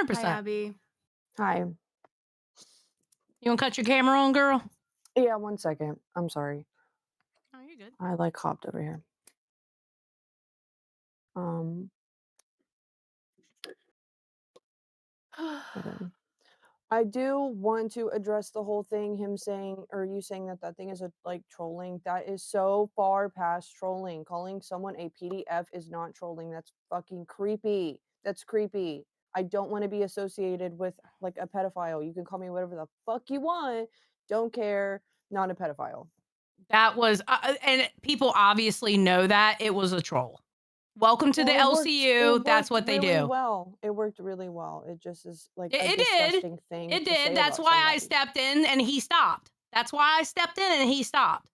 100%. Hi, Abby. Hi. You want to cut your camera on, girl? Yeah, 1 second. I'm sorry. Oh, you're good. I hopped over here. Okay. I do want to address the whole thing, you saying that thing is trolling. That is so far past trolling. Calling someone a PDF is not trolling. That's fucking creepy. That's creepy. I don't want to be associated with a pedophile. You can call me whatever the fuck you want. Don't care. Not a pedophile. That was, and people obviously know that it was a troll. Welcome to the LCU. That's what they do. Well, it worked really well. It just is a disgusting thing. It did. That's why I stepped in and he stopped. That's why I stepped in and he stopped.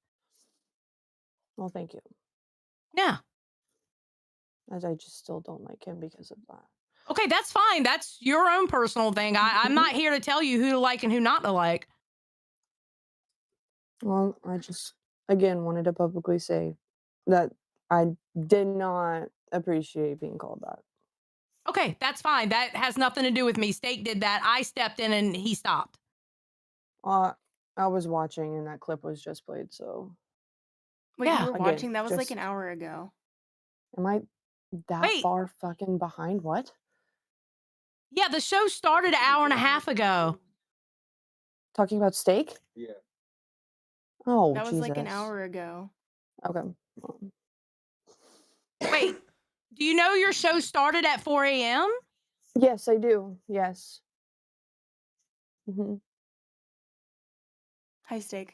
Well, thank you. Yeah. As I just still don't like him because of that. Okay, that's fine. That's your own personal thing. I'm not here to tell you who to like and who not to like. Well, I just, again, wanted to publicly say that I did not appreciate being called that. Okay, that's fine. That has nothing to do with me. Steak did that. I stepped in and he stopped. I was watching and that clip was just played, so. Wait, you were watching? That was like an hour ago. Am I that far fucking behind? What? Yeah, the show started an hour and a half ago. Talking about Steak? Yeah. Oh, that was Jesus. like an hour ago. Okay. Wait, do you know your show started at 4 a.m.? Yes, I do. Yes. Mm-hmm. Hi, Steak.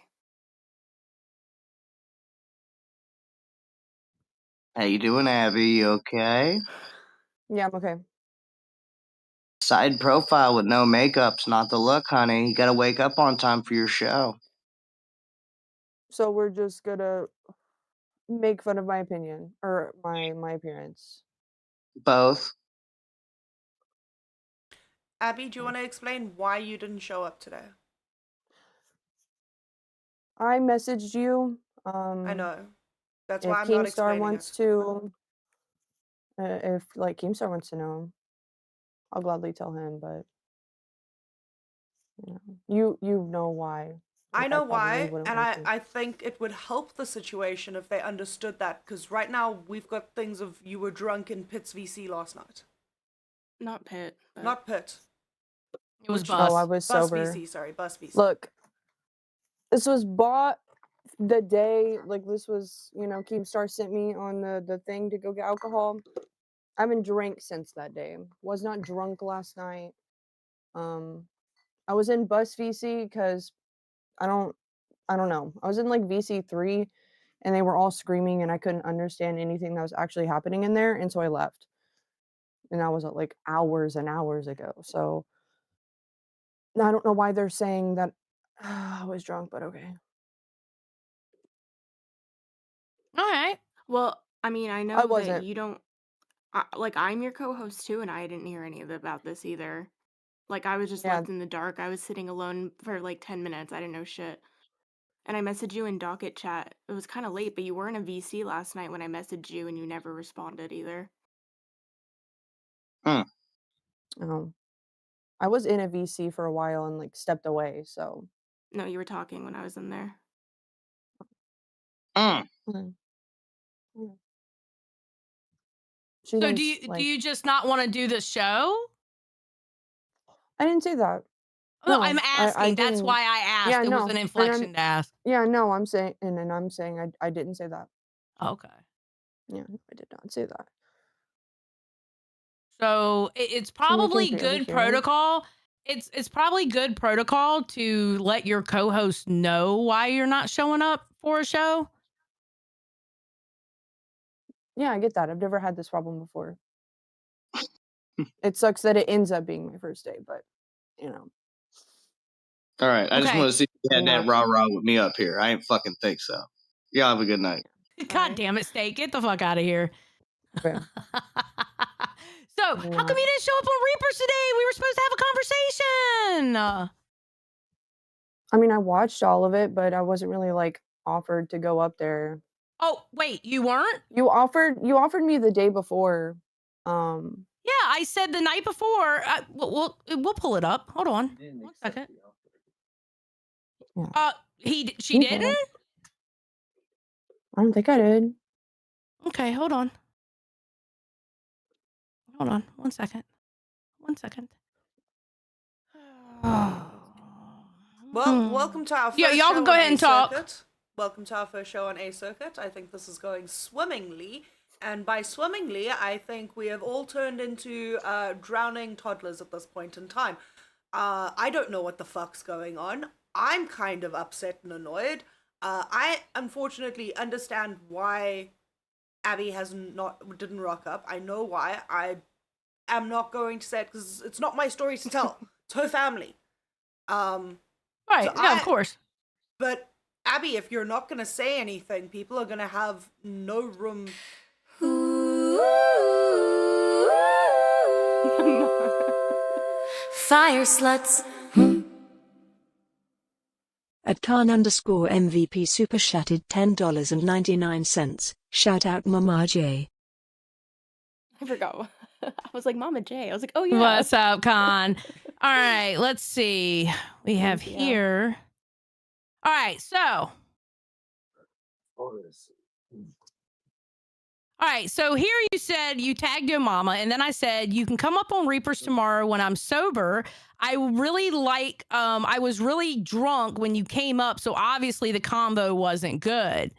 How you doing, Abby? You okay? Yeah, I'm okay. Side profile with no makeup's not the look, honey. You gotta wake up on time for your show. So we're just gonna make fun of my opinion or my appearance. Both. Abby, do you want to explain why you didn't show up today? I messaged you. I know. That's if why I'm not Keemstar explaining wants it. to, if Keemstar wants to know, I'll gladly tell him. But you know why. I know why, wouldn't and want to. I think it would help the situation if they understood that, because right now we've got things of you were drunk in Pitt's VC last night. Not Pitt. But... Not Pitt. It was Bus. Oh, I was Bus sober. VC, sorry, Bus VC. Look, this was bought the day, this was, Keemstar sent me on the thing to go get alcohol. I haven't drank since that day. Was not drunk last night. I was in Bus VC because I don't know. I was in VC3 and they were all screaming and I couldn't understand anything that was actually happening in there, and so I left. and that was like hours and hours ago. So I don't know why they're saying that I was drunk, but okay. All right. Well, I mean, I know that wasn't. you don't. Like, I'm your co-host too, and I didn't hear any of it about this either. Like, I was just Yeah. left in the dark. I was sitting alone for like 10 minutes. I didn't know shit. And I messaged you in docket chat. It was kind of late, but you were in a VC last night when I messaged you, and you never responded either. Hmm. I was in a VC for a while and like stepped away. So No, you were talking when I was in there. Mm. She So thinks, do you just not want to do the show? I didn't say that. No, No, I'm I asking. That's didn't. why I asked. Yeah, It was no, an and inflection to ask. Yeah, no, I'm saying, and I'm saying I didn't say that. Okay. Yeah, I did not say that. So it's So you probably can barely good hear me? protocol. It's probably good protocol to let your co-host know why you're not showing up for a show. Yeah, I get that. I've never had this problem before. It sucks that it ends up being my first day, but you know. All right. I just Okay. want to see if you had that No. rah-rah with me up here. I ain't fucking think so. Y'all have a good night. God damn it, Steak. Get the fuck out of here. Okay. So, how come you didn't show up on Reapers today? We were supposed to have a conversation. I mean, I watched all of it, but I wasn't really like offered to go up there. Oh, wait, you weren't? You offered me the day before. Yeah, I said the night before. We'll pull it up. Hold on. 1 second. Yeah. She didn't? I don't think I did. Okay, hold on. Hold on. 1 second. 1 second. Well, welcome to our first y'all show can go on ahead and A talk. Circuit. Welcome to our first show on A Circuit. I think this is going swimmingly. And by swimmingly, I think we have all turned into drowning toddlers at this point in time. I don't know what the fuck's going on. I'm kind of upset and annoyed. I unfortunately understand why Abby didn't rock up. I know why. I am not going to say it because it's not my story to tell. It's her family. Right, so yeah, of course. But Abby, if you're not gonna say anything, people are gonna have no room. Fire sluts. At Khan_MVP super chatted $10.99. Shout out Mama J. I forgot. I was like, Mama J. I was like, oh yeah. What's up, Con? All right, let's see. We have here. All right, so. All right, so here you said you tagged your mama, and then I said you can come up on Reapers tomorrow when I'm sober. I really like, I was really drunk when you came up, so obviously the combo wasn't good.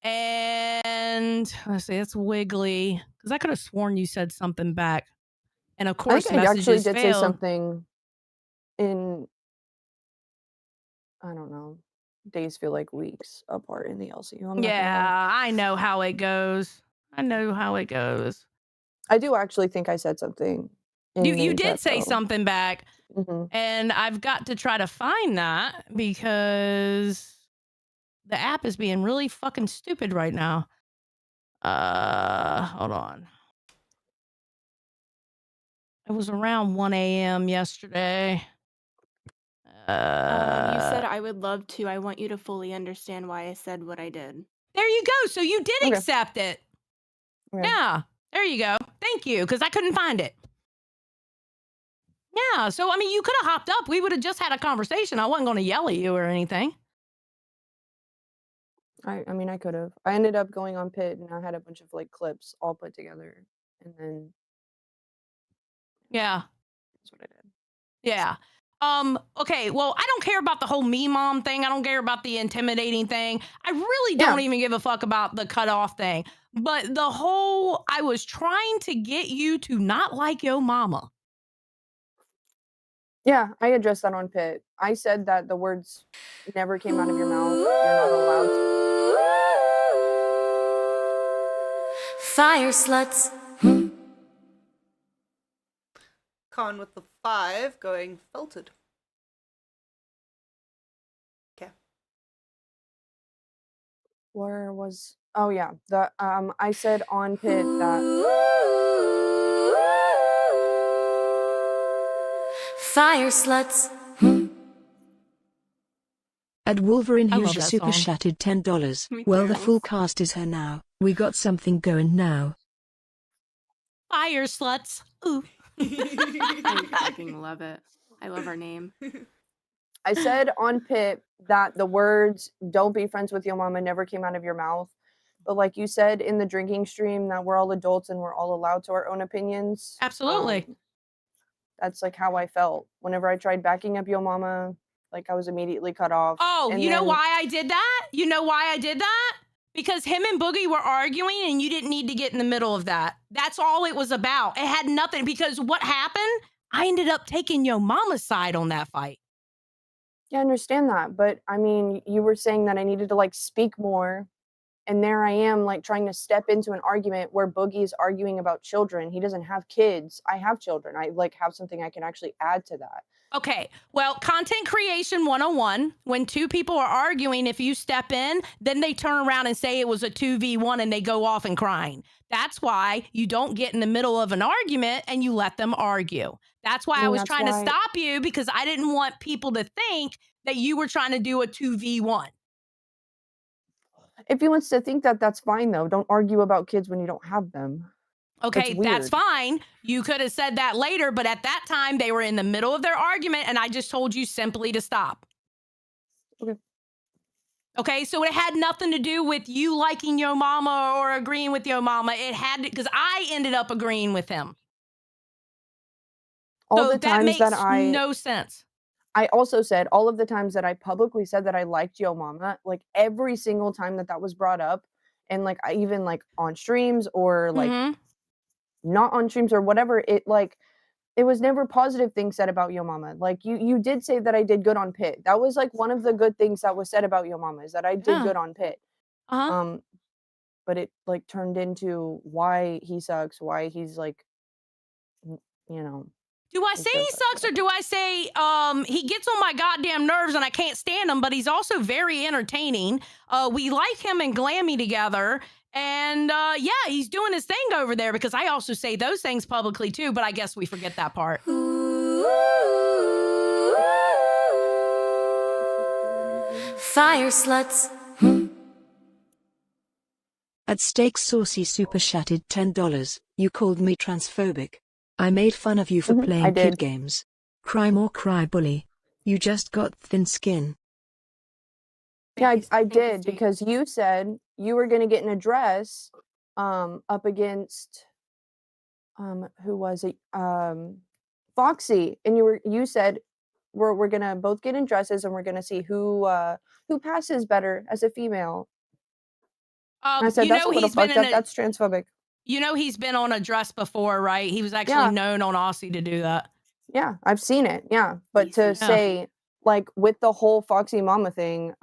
And let's see, that's Wiggly, because I could have sworn you said something back. And of course, I think I actually messages did failed. say something in, I don't know, days feel like weeks apart in the LCU. I'm not gonna lie. Yeah, I know how it goes. I know how it goes. I do actually think I said something. You did say something back, and I've got to try to find that because the app is being really fucking stupid right now. Hold on. It was around 1 a.m. yesterday. You said I would love to. I want you to fully understand why I said what I did. There you go. So you did accept it. Okay. Yeah. There you go. Thank you, because I couldn't find it. Yeah. So, I mean, you could have hopped up. We would have just had a conversation. I wasn't going to yell at you or anything. I mean, I could have. I ended up going on Pit, and I had a bunch of like clips all put together, and then Yeah. that's what I did. Yeah. Okay, well, I don't care about the whole me mom thing. I don't care about the intimidating thing. I really don't even give a fuck about the cutoff thing. But the whole, I was trying to get you to not like your mama. Yeah, I addressed that on Pit. I said that the words never came out of your mouth. You're not allowed to. Fire sluts. Con with the 5 going filtered. Okay. Where was? Oh yeah, the I said on pit that. Fire sluts. At Wolverine, I here's love your that super song. shattered $10. Me Well, the too. full cast is here now. We got something going now. Fire sluts. Ooh. I fucking love it. I love our name. I said on pit that the words "Don't be friends with your mama" never came out of your mouth. But like you said in the drinking stream, that we're all adults and we're all allowed to our own opinions. Absolutely. That's like how I felt whenever I tried backing up your mama. Like I was immediately cut off. Oh, And you know then- why I did that? You know why I did that? Because him and Boogie were arguing and you didn't need to get in the middle of that. That's all it was about. It had nothing, because what happened? I ended up taking your mama's side on that fight. Yeah, I understand that, but I mean, you were saying that I needed to like speak more, and there I am like trying to step into an argument where Boogie is arguing about children. He doesn't have kids. I have children. I like have something I can actually add to that. Okay, well, content creation 101, when two people are arguing, if you step in, then they turn around and say it was a 2v1 and they go off and crying. That's why you don't get in the middle of an argument and you let them argue. That's why I was trying to stop you, because I didn't want people to think that you were trying to do a 2v1. If he wants to think that, that's fine though. Don't argue about kids when you don't have them. Okay, that's fine. You could have said that later, but at that time they were in the middle of their argument and I just told you simply to stop. Okay. Okay, so it had nothing to do with you liking your mama or agreeing with your mama. It had to, because I ended up agreeing with him. All the times that no sense. I also said all of the times that I publicly said that I liked Yo Mama, like every single time that was brought up, and like I even like on streams or like not on streams or whatever, it was never positive things said about Yo Mama. Like you did say that I did good on Pit. That was like one of the good things that was said about Yo Mama, is that I did good on Pit. But it like turned into why he sucks, why he's like, you know. Do I say he sucks, or do I say he gets on my goddamn nerves and I can't stand him, but he's also very entertaining. We like him and Glammy together. And yeah, he's doing his thing over there, because I also say those things publicly too, but I guess we forget that part. Fire sluts. At Steak Saucy Super Shattered $10. You called me transphobic. I made fun of you for playing kid games. Cry more, cry bully. You just got thin skin. Yeah, I did, because you said you were going to get an address up against who was it? Foxy, and you said we're going to both get in dresses and we're going to see who passes better as a female. And I said that's a little fucked up. That's transphobic. You know, he's been on a dress before, right? He was actually known on Aussie to do that. Yeah, I've seen it. Yeah. But to say, like, with the whole Foxy Mama thing,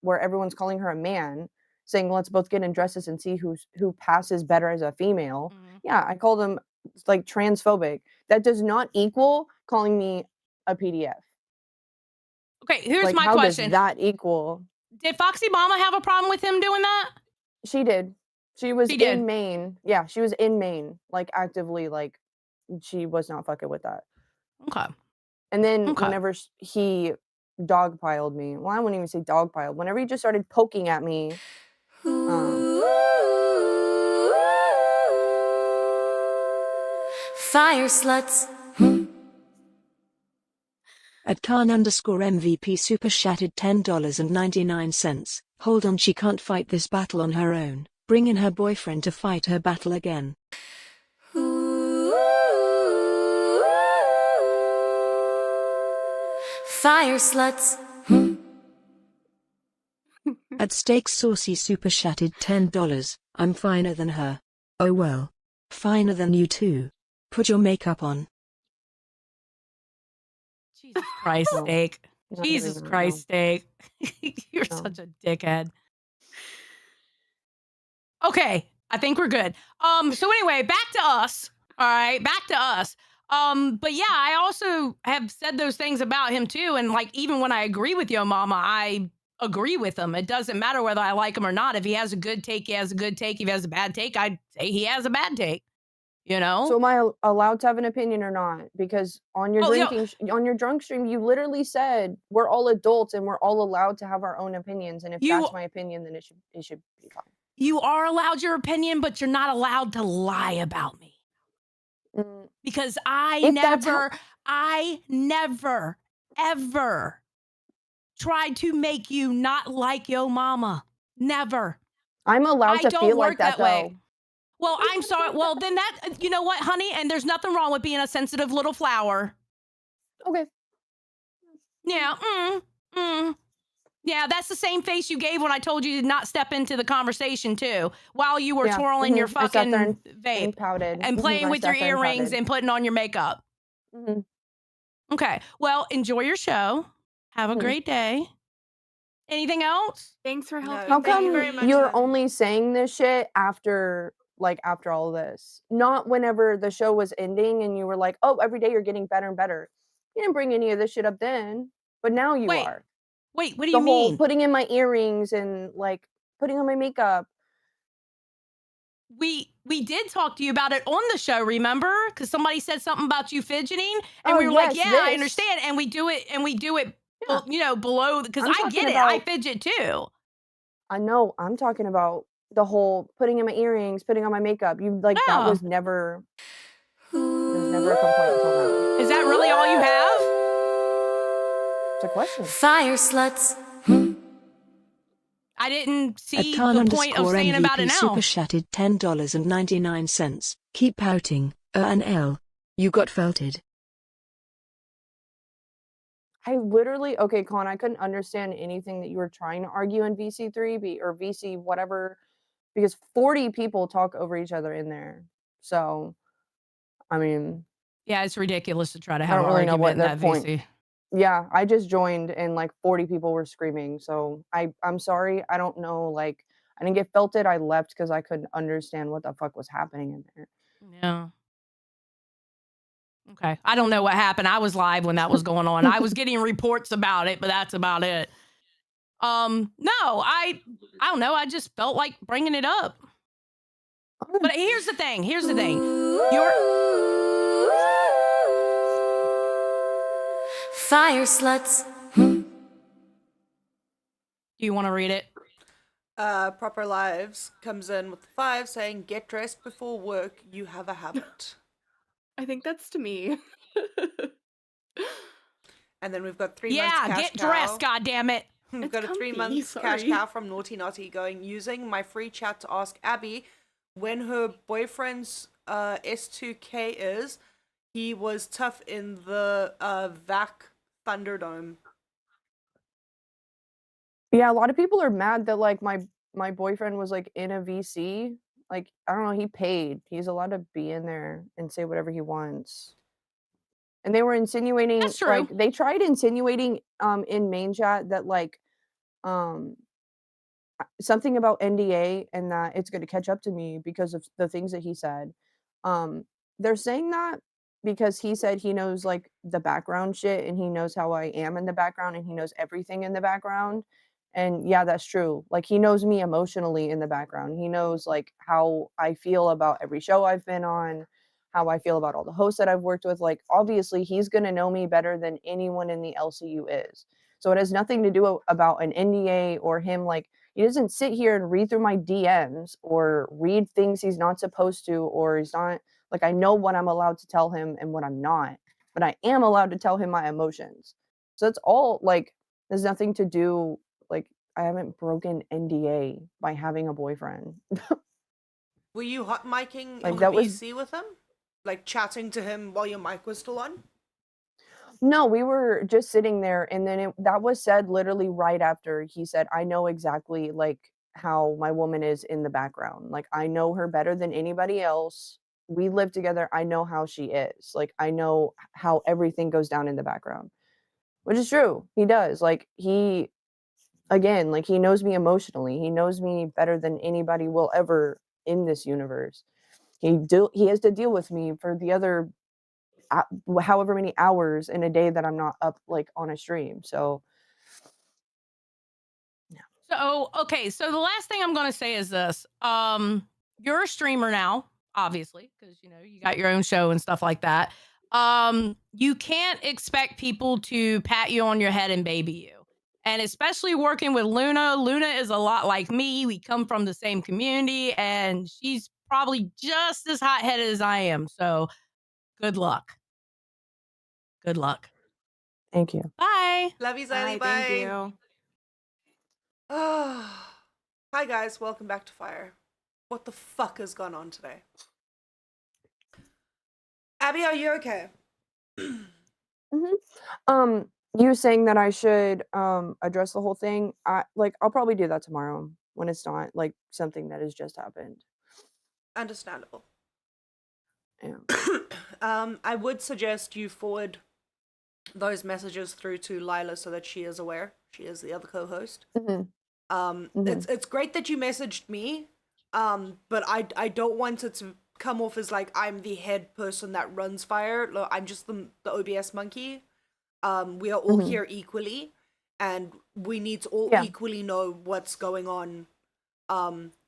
where everyone's calling her a man, saying, let's both get in dresses and see who passes better as a female. Yeah, I called him, like, transphobic. That does not equal calling me a PDF. Okay, here's like, my how question. Does that equal? Did Foxy Mama have a problem with him doing that? She did. She was in Maine. Yeah, she was in Maine, like actively, like she was not fucking with that. Okay. And then whenever he dogpiled me, well, I wouldn't even say dogpiled. Whenever he just started poking at me, Fire sluts. At Khan_MVP Super Shattered $10.99. Hold on, she can't fight this battle on her own. Bring in her boyfriend to fight her battle again. Fire sluts. At Steak Saucy Super Shattered $10. I'm finer than her. Oh well. Finer than you too. Put your makeup on. Jesus Christ, Steak. Jesus Christ, Steak. You're such a dickhead. Okay, I think we're good. So anyway, back to us. All right, back to us. But yeah, I also have said those things about him too. And like, even when I agree with Yo Mama, I agree with him. It doesn't matter whether I like him or not. If he has a good take, he has a good take. If he has a bad take, I'd say he has a bad take. You know? So am I allowed to have an opinion or not? Because on your on your drunk stream, you literally said we're all adults and we're all allowed to have our own opinions. And if that's my opinion, then it should be fine. You are allowed your opinion, but you're not allowed to lie about me. Because I never, ever tried to make you not like Yo Mama. Never. I'm allowed to feel like that, way. Well, I'm sorry. Well, then you know what, honey? And there's nothing wrong with being a sensitive little flower. Okay. Yeah. Yeah, that's the same face you gave when I told you to not step into the conversation too, while you were twirling your fucking vape pouted. And playing with your earrings and putting on your makeup. Okay. Well, enjoy your show. Have a great day. Anything else? Thanks for helping. How come you're only saying this shit after all of this? Not whenever the show was ending and you were like, oh, every day you're getting better and better. You didn't bring any of this shit up then, but now you are. Wait, what do you mean? Putting in my earrings and like putting on my makeup. We did talk to you about it on the show, remember? Because somebody said something about you fidgeting, and we were like, "Yeah, I understand." And we do it, you know, below because I get it. I fidget too. I know. I'm talking about the whole putting in my earrings, putting on my makeup. You like that was never. There's never a complaint until now. Is that really all you have? It's a question. Fire sluts. I didn't see the point of saying about it now. Super chatted $10.99. Keep pouting. An L. You got felted. I literally, okay, Con, I couldn't understand anything that you were trying to argue in VC3 or VC whatever, because 40 people talk over each other in there. So, I mean. Yeah, it's ridiculous to try to have an argument in that VC. Yeah, I just joined and like 40 people were screaming. So I'm sorry. I don't know. Like, I didn't get felted. I left because I couldn't understand what the fuck was happening in there. Yeah. Okay. I don't know what happened. I was live when that was going on. I was getting reports about it, but that's about it. No, I don't know. I just felt like bringing it up. But here's the thing. Fire sluts. Do you want to read it? Proper Lives comes in with 5 saying, "Get dressed before work. You have a habit." I think that's to me. And then we've got 3 months Yeah, cash get cow. dressed, goddammit. We've got a 3 months cash cow from Naughty Naughty going, using my free chat to ask Abby when her boyfriend's S2K is. He was tough in the VAC Thunderdome. Yeah, a lot of people are mad that like my boyfriend was like in a VC. Like, I don't know, he paid. He's allowed to be in there and say whatever he wants. And they were insinuating, That's true. like they tried insinuating in main chat that like something about NDA and that it's going to catch up to me because of the things that he said. They're saying that because he said he knows like the background shit and he knows how I am in the background and he knows everything in the background. And yeah, that's true. Like he knows me emotionally in the background. He knows like how I feel about every show I've been on, how I feel about all the hosts that I've worked with. Like obviously he's going to know me better than anyone in the LCU is. So it has nothing to do about an NDA or him. Like he doesn't sit here and read through my DMs or read things he's not supposed to, or he's not like, I know what I'm allowed to tell him and what I'm not, but I am allowed to tell him my emotions. So it's all like, there's nothing to do. Like I haven't broken NDA by having a boyfriend. Were you hot micing Like, in that the was- VC with him? Like chatting to him while your mic was still on? No, we were just sitting there, and then that was said literally right after he said, I know exactly like how my woman is in the background. Like I know her better than anybody else. We live together. I know how she is. Like I know how everything goes down in the background. Which is true. He does. Like he like he knows me emotionally. He knows me better than anybody will ever in this universe. He has to deal with me for the other however many hours in a day that I'm not up like on a stream. So So, okay, so the last thing I'm going to say is this. You're a streamer now, obviously, because you know, you got your own show and stuff like that. You can't expect people to pat you on your head and baby you. And especially working with Luna. Luna is a lot like me. We come from the same community, and she's probably just as hot-headed as I am. So, good luck. Good luck. Thank you. Bye. Love you, Ziley. Bye. Thank you. Hi guys, welcome back to Fire. What the fuck has gone on today? Abby, are you okay? You saying that I should address the whole thing, I'll probably do that tomorrow when it's not like something that has just happened. Understandable. Yeah. I would suggest you forward those messages through to Lilah so that she is aware. She is the other co-host. It's great that you messaged me, but I don't want it to come off as like I'm the head person that runs Fire. I'm just the OBS monkey. We are all here equally, and we need to all equally know what's going on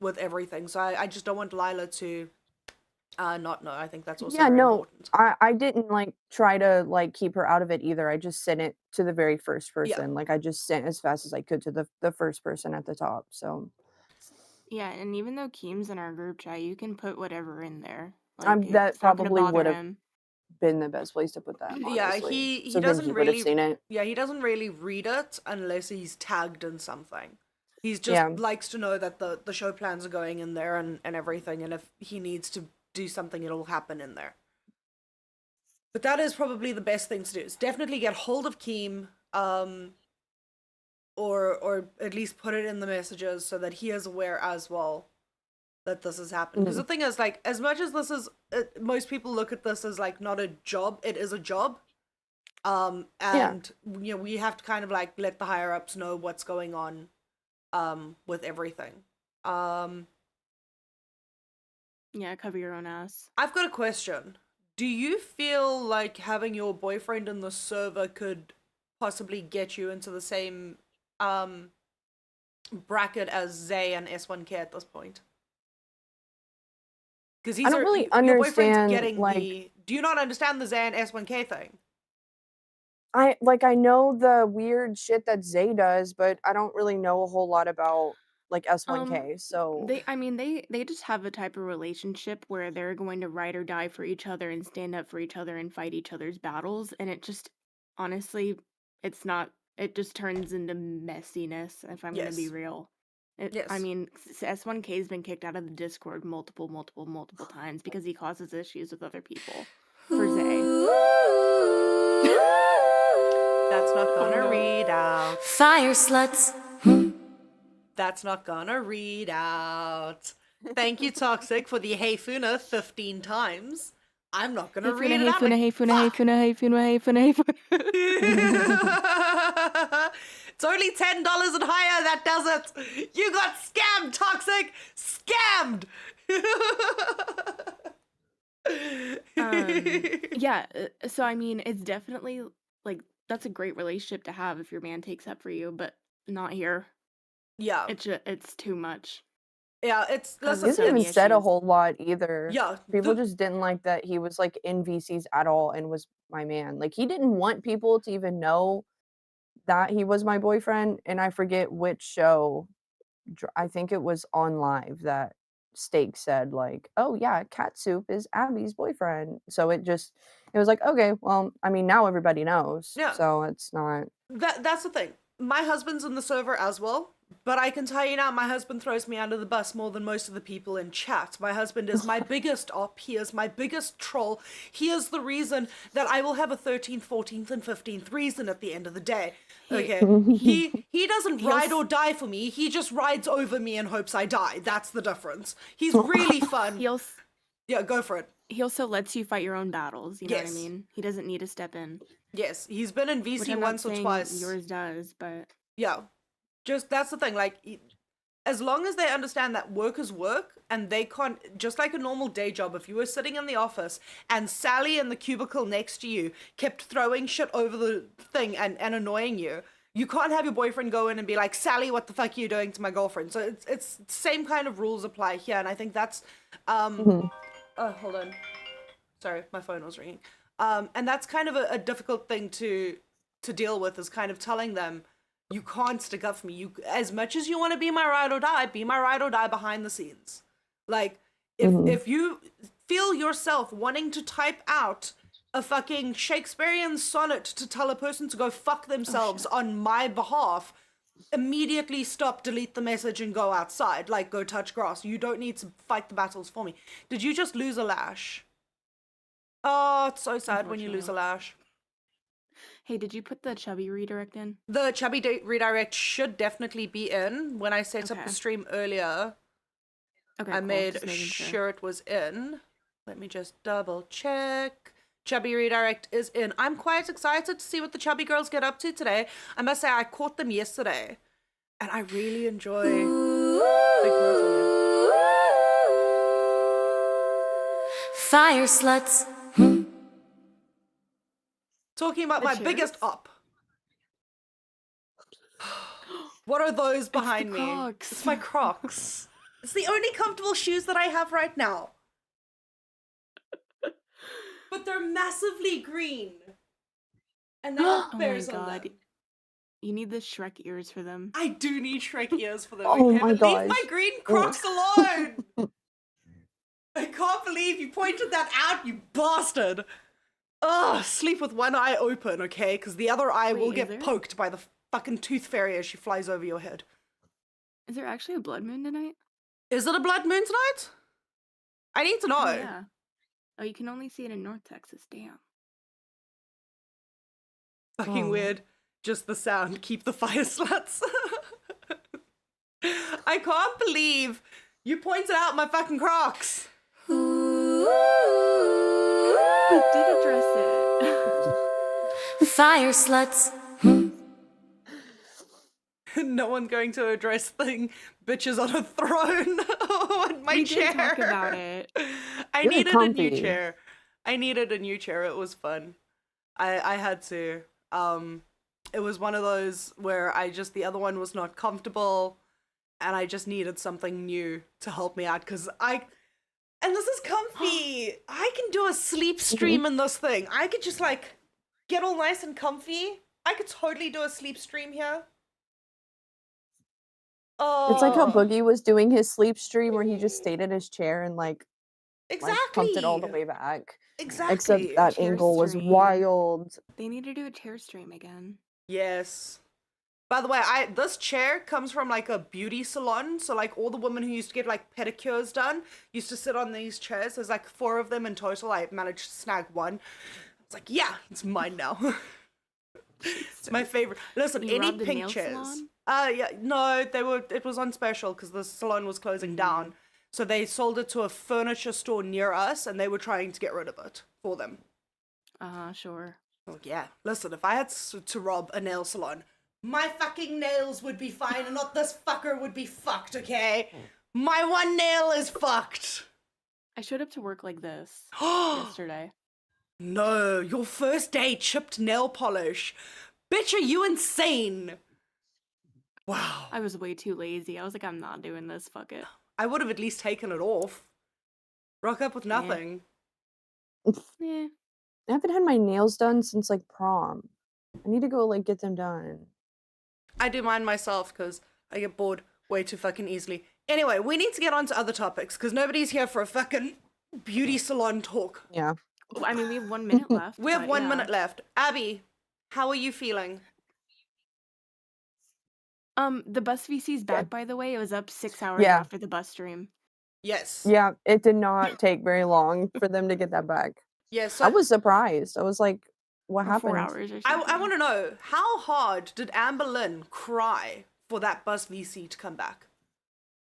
with everything. So I just don't want Lilah to not know. I think that's also very important. I didn't like try to like keep her out of it either. I just sent it to the very first person. Like I just sent as fast as I could to the first person at the top. So Yeah, and even though Keem's in our group chat, you can put whatever in there. Like, that it's not gonna probably bother would have him. been the best place to put that. Yeah, Honestly. he So then doesn't he would have really seen it. Yeah, he doesn't really read it unless he's tagged in something. He's just likes to know that the show plans are going in there and everything, and if he needs to do something, it'll happen in there. But that is probably the best thing to do. Is definitely get hold of Keem, or at least put it in the messages so that he is aware as well that this has happened. Because the thing is, like, as much as this is, most people look at this as like not a job, it is a job. And you know, we have to kind of like let the higher ups know what's going on with everything. Yeah, cover your own ass. I've got a question. Do you feel like having your boyfriend in the server could possibly get you into the same bracket as Zay and S1K at this point? Because I don't really understand, do you not understand the Zay and S1K thing? I know the weird shit that Zay does, but I don't really know a whole lot about like S1K. So they just have a type of relationship where they're going to ride or die for each other and stand up for each other and fight each other's battles, and it just honestly, it just turns into messiness, if I'm gonna be real. I mean, S1K's been kicked out of the Discord multiple times because he causes issues with other people. For Zay. That's not gonna read out. Fire sluts. That's not gonna read out. Thank you, Toxic, for the Hey Funa 15 times. I'm not gonna read it out. Hey Funa. It's only $10 and higher, that does it. You got scammed, Toxic. Scammed. Yeah, so I mean, it's definitely like that's a great relationship to have if your man takes up for you, but not here. Yeah, it's too much. Yeah, he hasn't even said a whole lot either. Yeah, people just didn't like that he was like in VCs at all and was my man. Like he didn't want people to even know that he was my boyfriend. And I forget which show. I think it was on Live that Steak said like, "Oh yeah, Catsup is Abby's boyfriend." So it was like, okay, well, I mean, now everybody knows. Yeah. So it's not. That's the thing. My husband's in the server as well. But I can tell you now, my husband throws me under the bus more than most of the people in chat. My husband is my biggest op. He is my biggest troll. He is the reason that I will have a 13th, 14th, and 15th reason at the end of the day. Okay? He doesn't ride or die for me. He just rides over me and hopes I die. That's the difference. He's really fun. Yeah, go for it. He also lets you fight your own battles. You know what I mean? He doesn't need to step in. Yes, he's been in VC once or twice. Yours does, but yeah. Just that's the thing, like as long as they understand that work is work and they can't, just like a normal day job, if you were sitting in the office and Sally in the cubicle next to you kept throwing shit over the thing and annoying you, you can't have your boyfriend go in and be like, Sally, what the fuck are you doing to my girlfriend? So it's the same kind of rules apply here. And I think that's, oh, hold on. Sorry, my phone was ringing. And that's kind of a difficult thing to deal with, is kind of telling them, you can't stick up for me. You, as much as you want to be my ride or die, be my ride or die behind the scenes. Like, if you feel yourself wanting to type out a fucking Shakespearean sonnet to tell a person to go fuck themselves on my behalf, immediately stop, delete the message, and go outside. Like, go touch grass. You don't need to fight the battles for me. Did you just lose a lash? Oh, it's so sad when you lose a lash. Hey, did you put the chubby redirect in? The chubby redirect should definitely be in. When I set up the stream earlier, I made sure it was in. Let me just double check. Chubby redirect is in. I'm quite excited to see what the chubby girls get up to today. I must say, I caught them yesterday, and I really enjoy Big Move. Fire sluts. Talking about my biggest op. What are those behind me? It's my Crocs. It's the only comfortable shoes that I have right now. But they're massively green. And they have bears on them. You need the Shrek ears for them. I do need Shrek ears for them. Oh okay, my but gosh. leave my green Crocs alone! I can't believe you pointed that out, you bastard! Ugh, sleep with one eye open, okay? Because the other eye will get poked by the fucking tooth fairy as she flies over your head. Is there actually a blood moon tonight? Is it a blood moon tonight? I need to know. Oh, yeah. Oh, you can only see it in North Texas. Damn. Fucking weird. Just the sound. Keep the fire sluts. I can't believe you pointed out my fucking Crocs. We did address it. Fire sluts. No one's going to address bitches on a throne on my chair. We did talk about it. I needed a new chair. I needed a new chair. It was fun. I had to. It was one of those where the other one was not comfortable, and I just needed something new to help me out, because and this is comfy. I can do a sleep stream in this thing. I could just like get all nice and comfy. I could totally do a sleep stream here. Oh. It's like how Boogie was doing his sleep stream where he just stayed in his chair and like pumped it all the way back. Exactly. Except that angle was wild. They need to do a chair stream again. Yes. By the way, this chair comes from like a beauty salon. So like all the women who used to get like pedicures done used to sit on these chairs. There's like 4 of them in total. I managed to snag one. It's like, yeah, it's mine now. It's my favorite. Listen, any pink chairs. Yeah, no, it was on special because the salon was closing down. So they sold it to a furniture store near us, and they were trying to get rid of it for them. Sure. Like, yeah, listen, if I had to rob a nail salon, my fucking nails would be fine, and not this fucker would be fucked, okay? My one nail is fucked. I showed up to work like this yesterday. No, your first day chipped nail polish. Bitch, are you insane? Wow. I was way too lazy. I was like, I'm not doing this, fuck it. I would have at least taken it off. Rock up with nothing. Yeah. I haven't had my nails done since like prom. I need to go like get them done. I do mine myself because I get bored way too fucking easily. Anyway, we need to get on to other topics because nobody's here for a fucking beauty salon talk. Yeah. Well, I mean, we have 1 minute left. We have 1 minute left. Abby, how are you feeling? The bus VC's back, by the way. It was up 6 hours after the bus stream. Yes. Yeah, it did not take very long for them to get that back. Yes. I was surprised. I was like, what happened? 4 hours or something. I want to know, how hard did Amber Lynn cry for that bus VC to come back?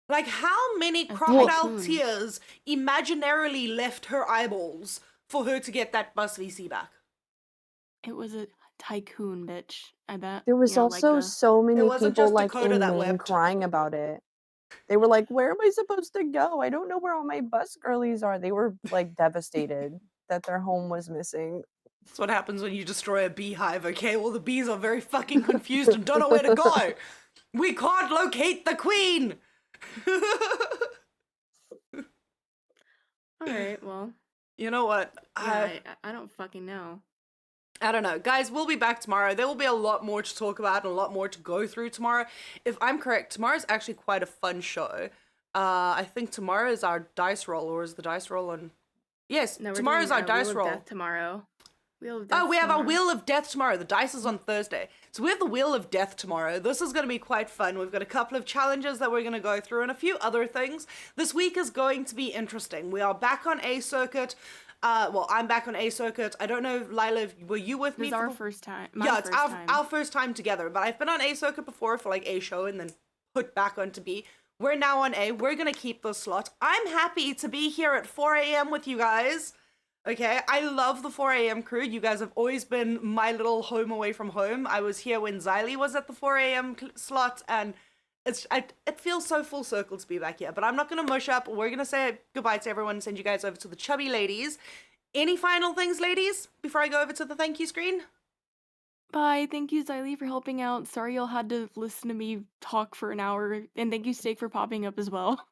Like, how many crocodile tears imaginarily left her eyeballs for her to get that bus VC back? It was a tycoon, bitch. I bet. There was also so many people like Dakota in that Maine wept. crying about it. They were like, "Where am I supposed to go? I don't know where all my bus girlies are." They were like devastated that their home was missing. That's what happens when you destroy a beehive, okay? Well, the bees are very fucking confused and don't know where to go. We can't locate the queen. All right, well. You know what? Yeah, I don't fucking know. I don't know. Guys, we'll be back tomorrow. There will be a lot more to talk about and a lot more to go through tomorrow. If I'm correct, tomorrow's actually quite a fun show. I think tomorrow is our dice roll, or is the dice roll on... Yes, No, tomorrow's our dice roll. Death tomorrow. Wheel of Death Oh, we have our tomorrow. Wheel of Death tomorrow. The dice is on Thursday. So we have the Wheel of Death tomorrow. This is going to be quite fun. We've got a couple of challenges that we're going to go through and a few other things. This week is going to be interesting. We are back on A Circuit. Well, I'm back on A Circuit. I don't know, Lilah, were you with me? It's our first time. Yeah, it's our first time together. But I've been on A Circuit before for like A show and then put back onto B. We're now on A. We're going to keep this slot. I'm happy to be here at 4 a.m. with you guys. Okay, I love the 4 a.m. crew. You guys have always been my little home away from home. I was here when Lilah was at the 4 a.m. slot, and it feels so full circle to be back here. But I'm not going to mush up. We're going to say goodbye to everyone and send you guys over to the chubby ladies. Any final things, ladies, before I go over to the thank you screen? Bye. Thank you, Lilah, for helping out. Sorry you'll had to listen to me talk for an hour. And thank you, Steak, for popping up as well.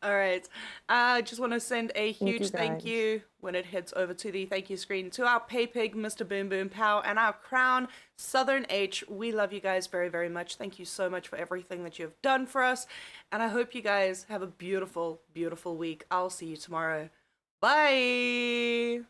All right. I just want to send a huge thank you when it heads over to the thank you screen to our pay pig, Mr. Boom Boom Pow, and our crown, Southern H. We love you guys very, very much. Thank you so much for everything that you have done for us. And I hope you guys have a beautiful, beautiful week. I'll see you tomorrow. Bye.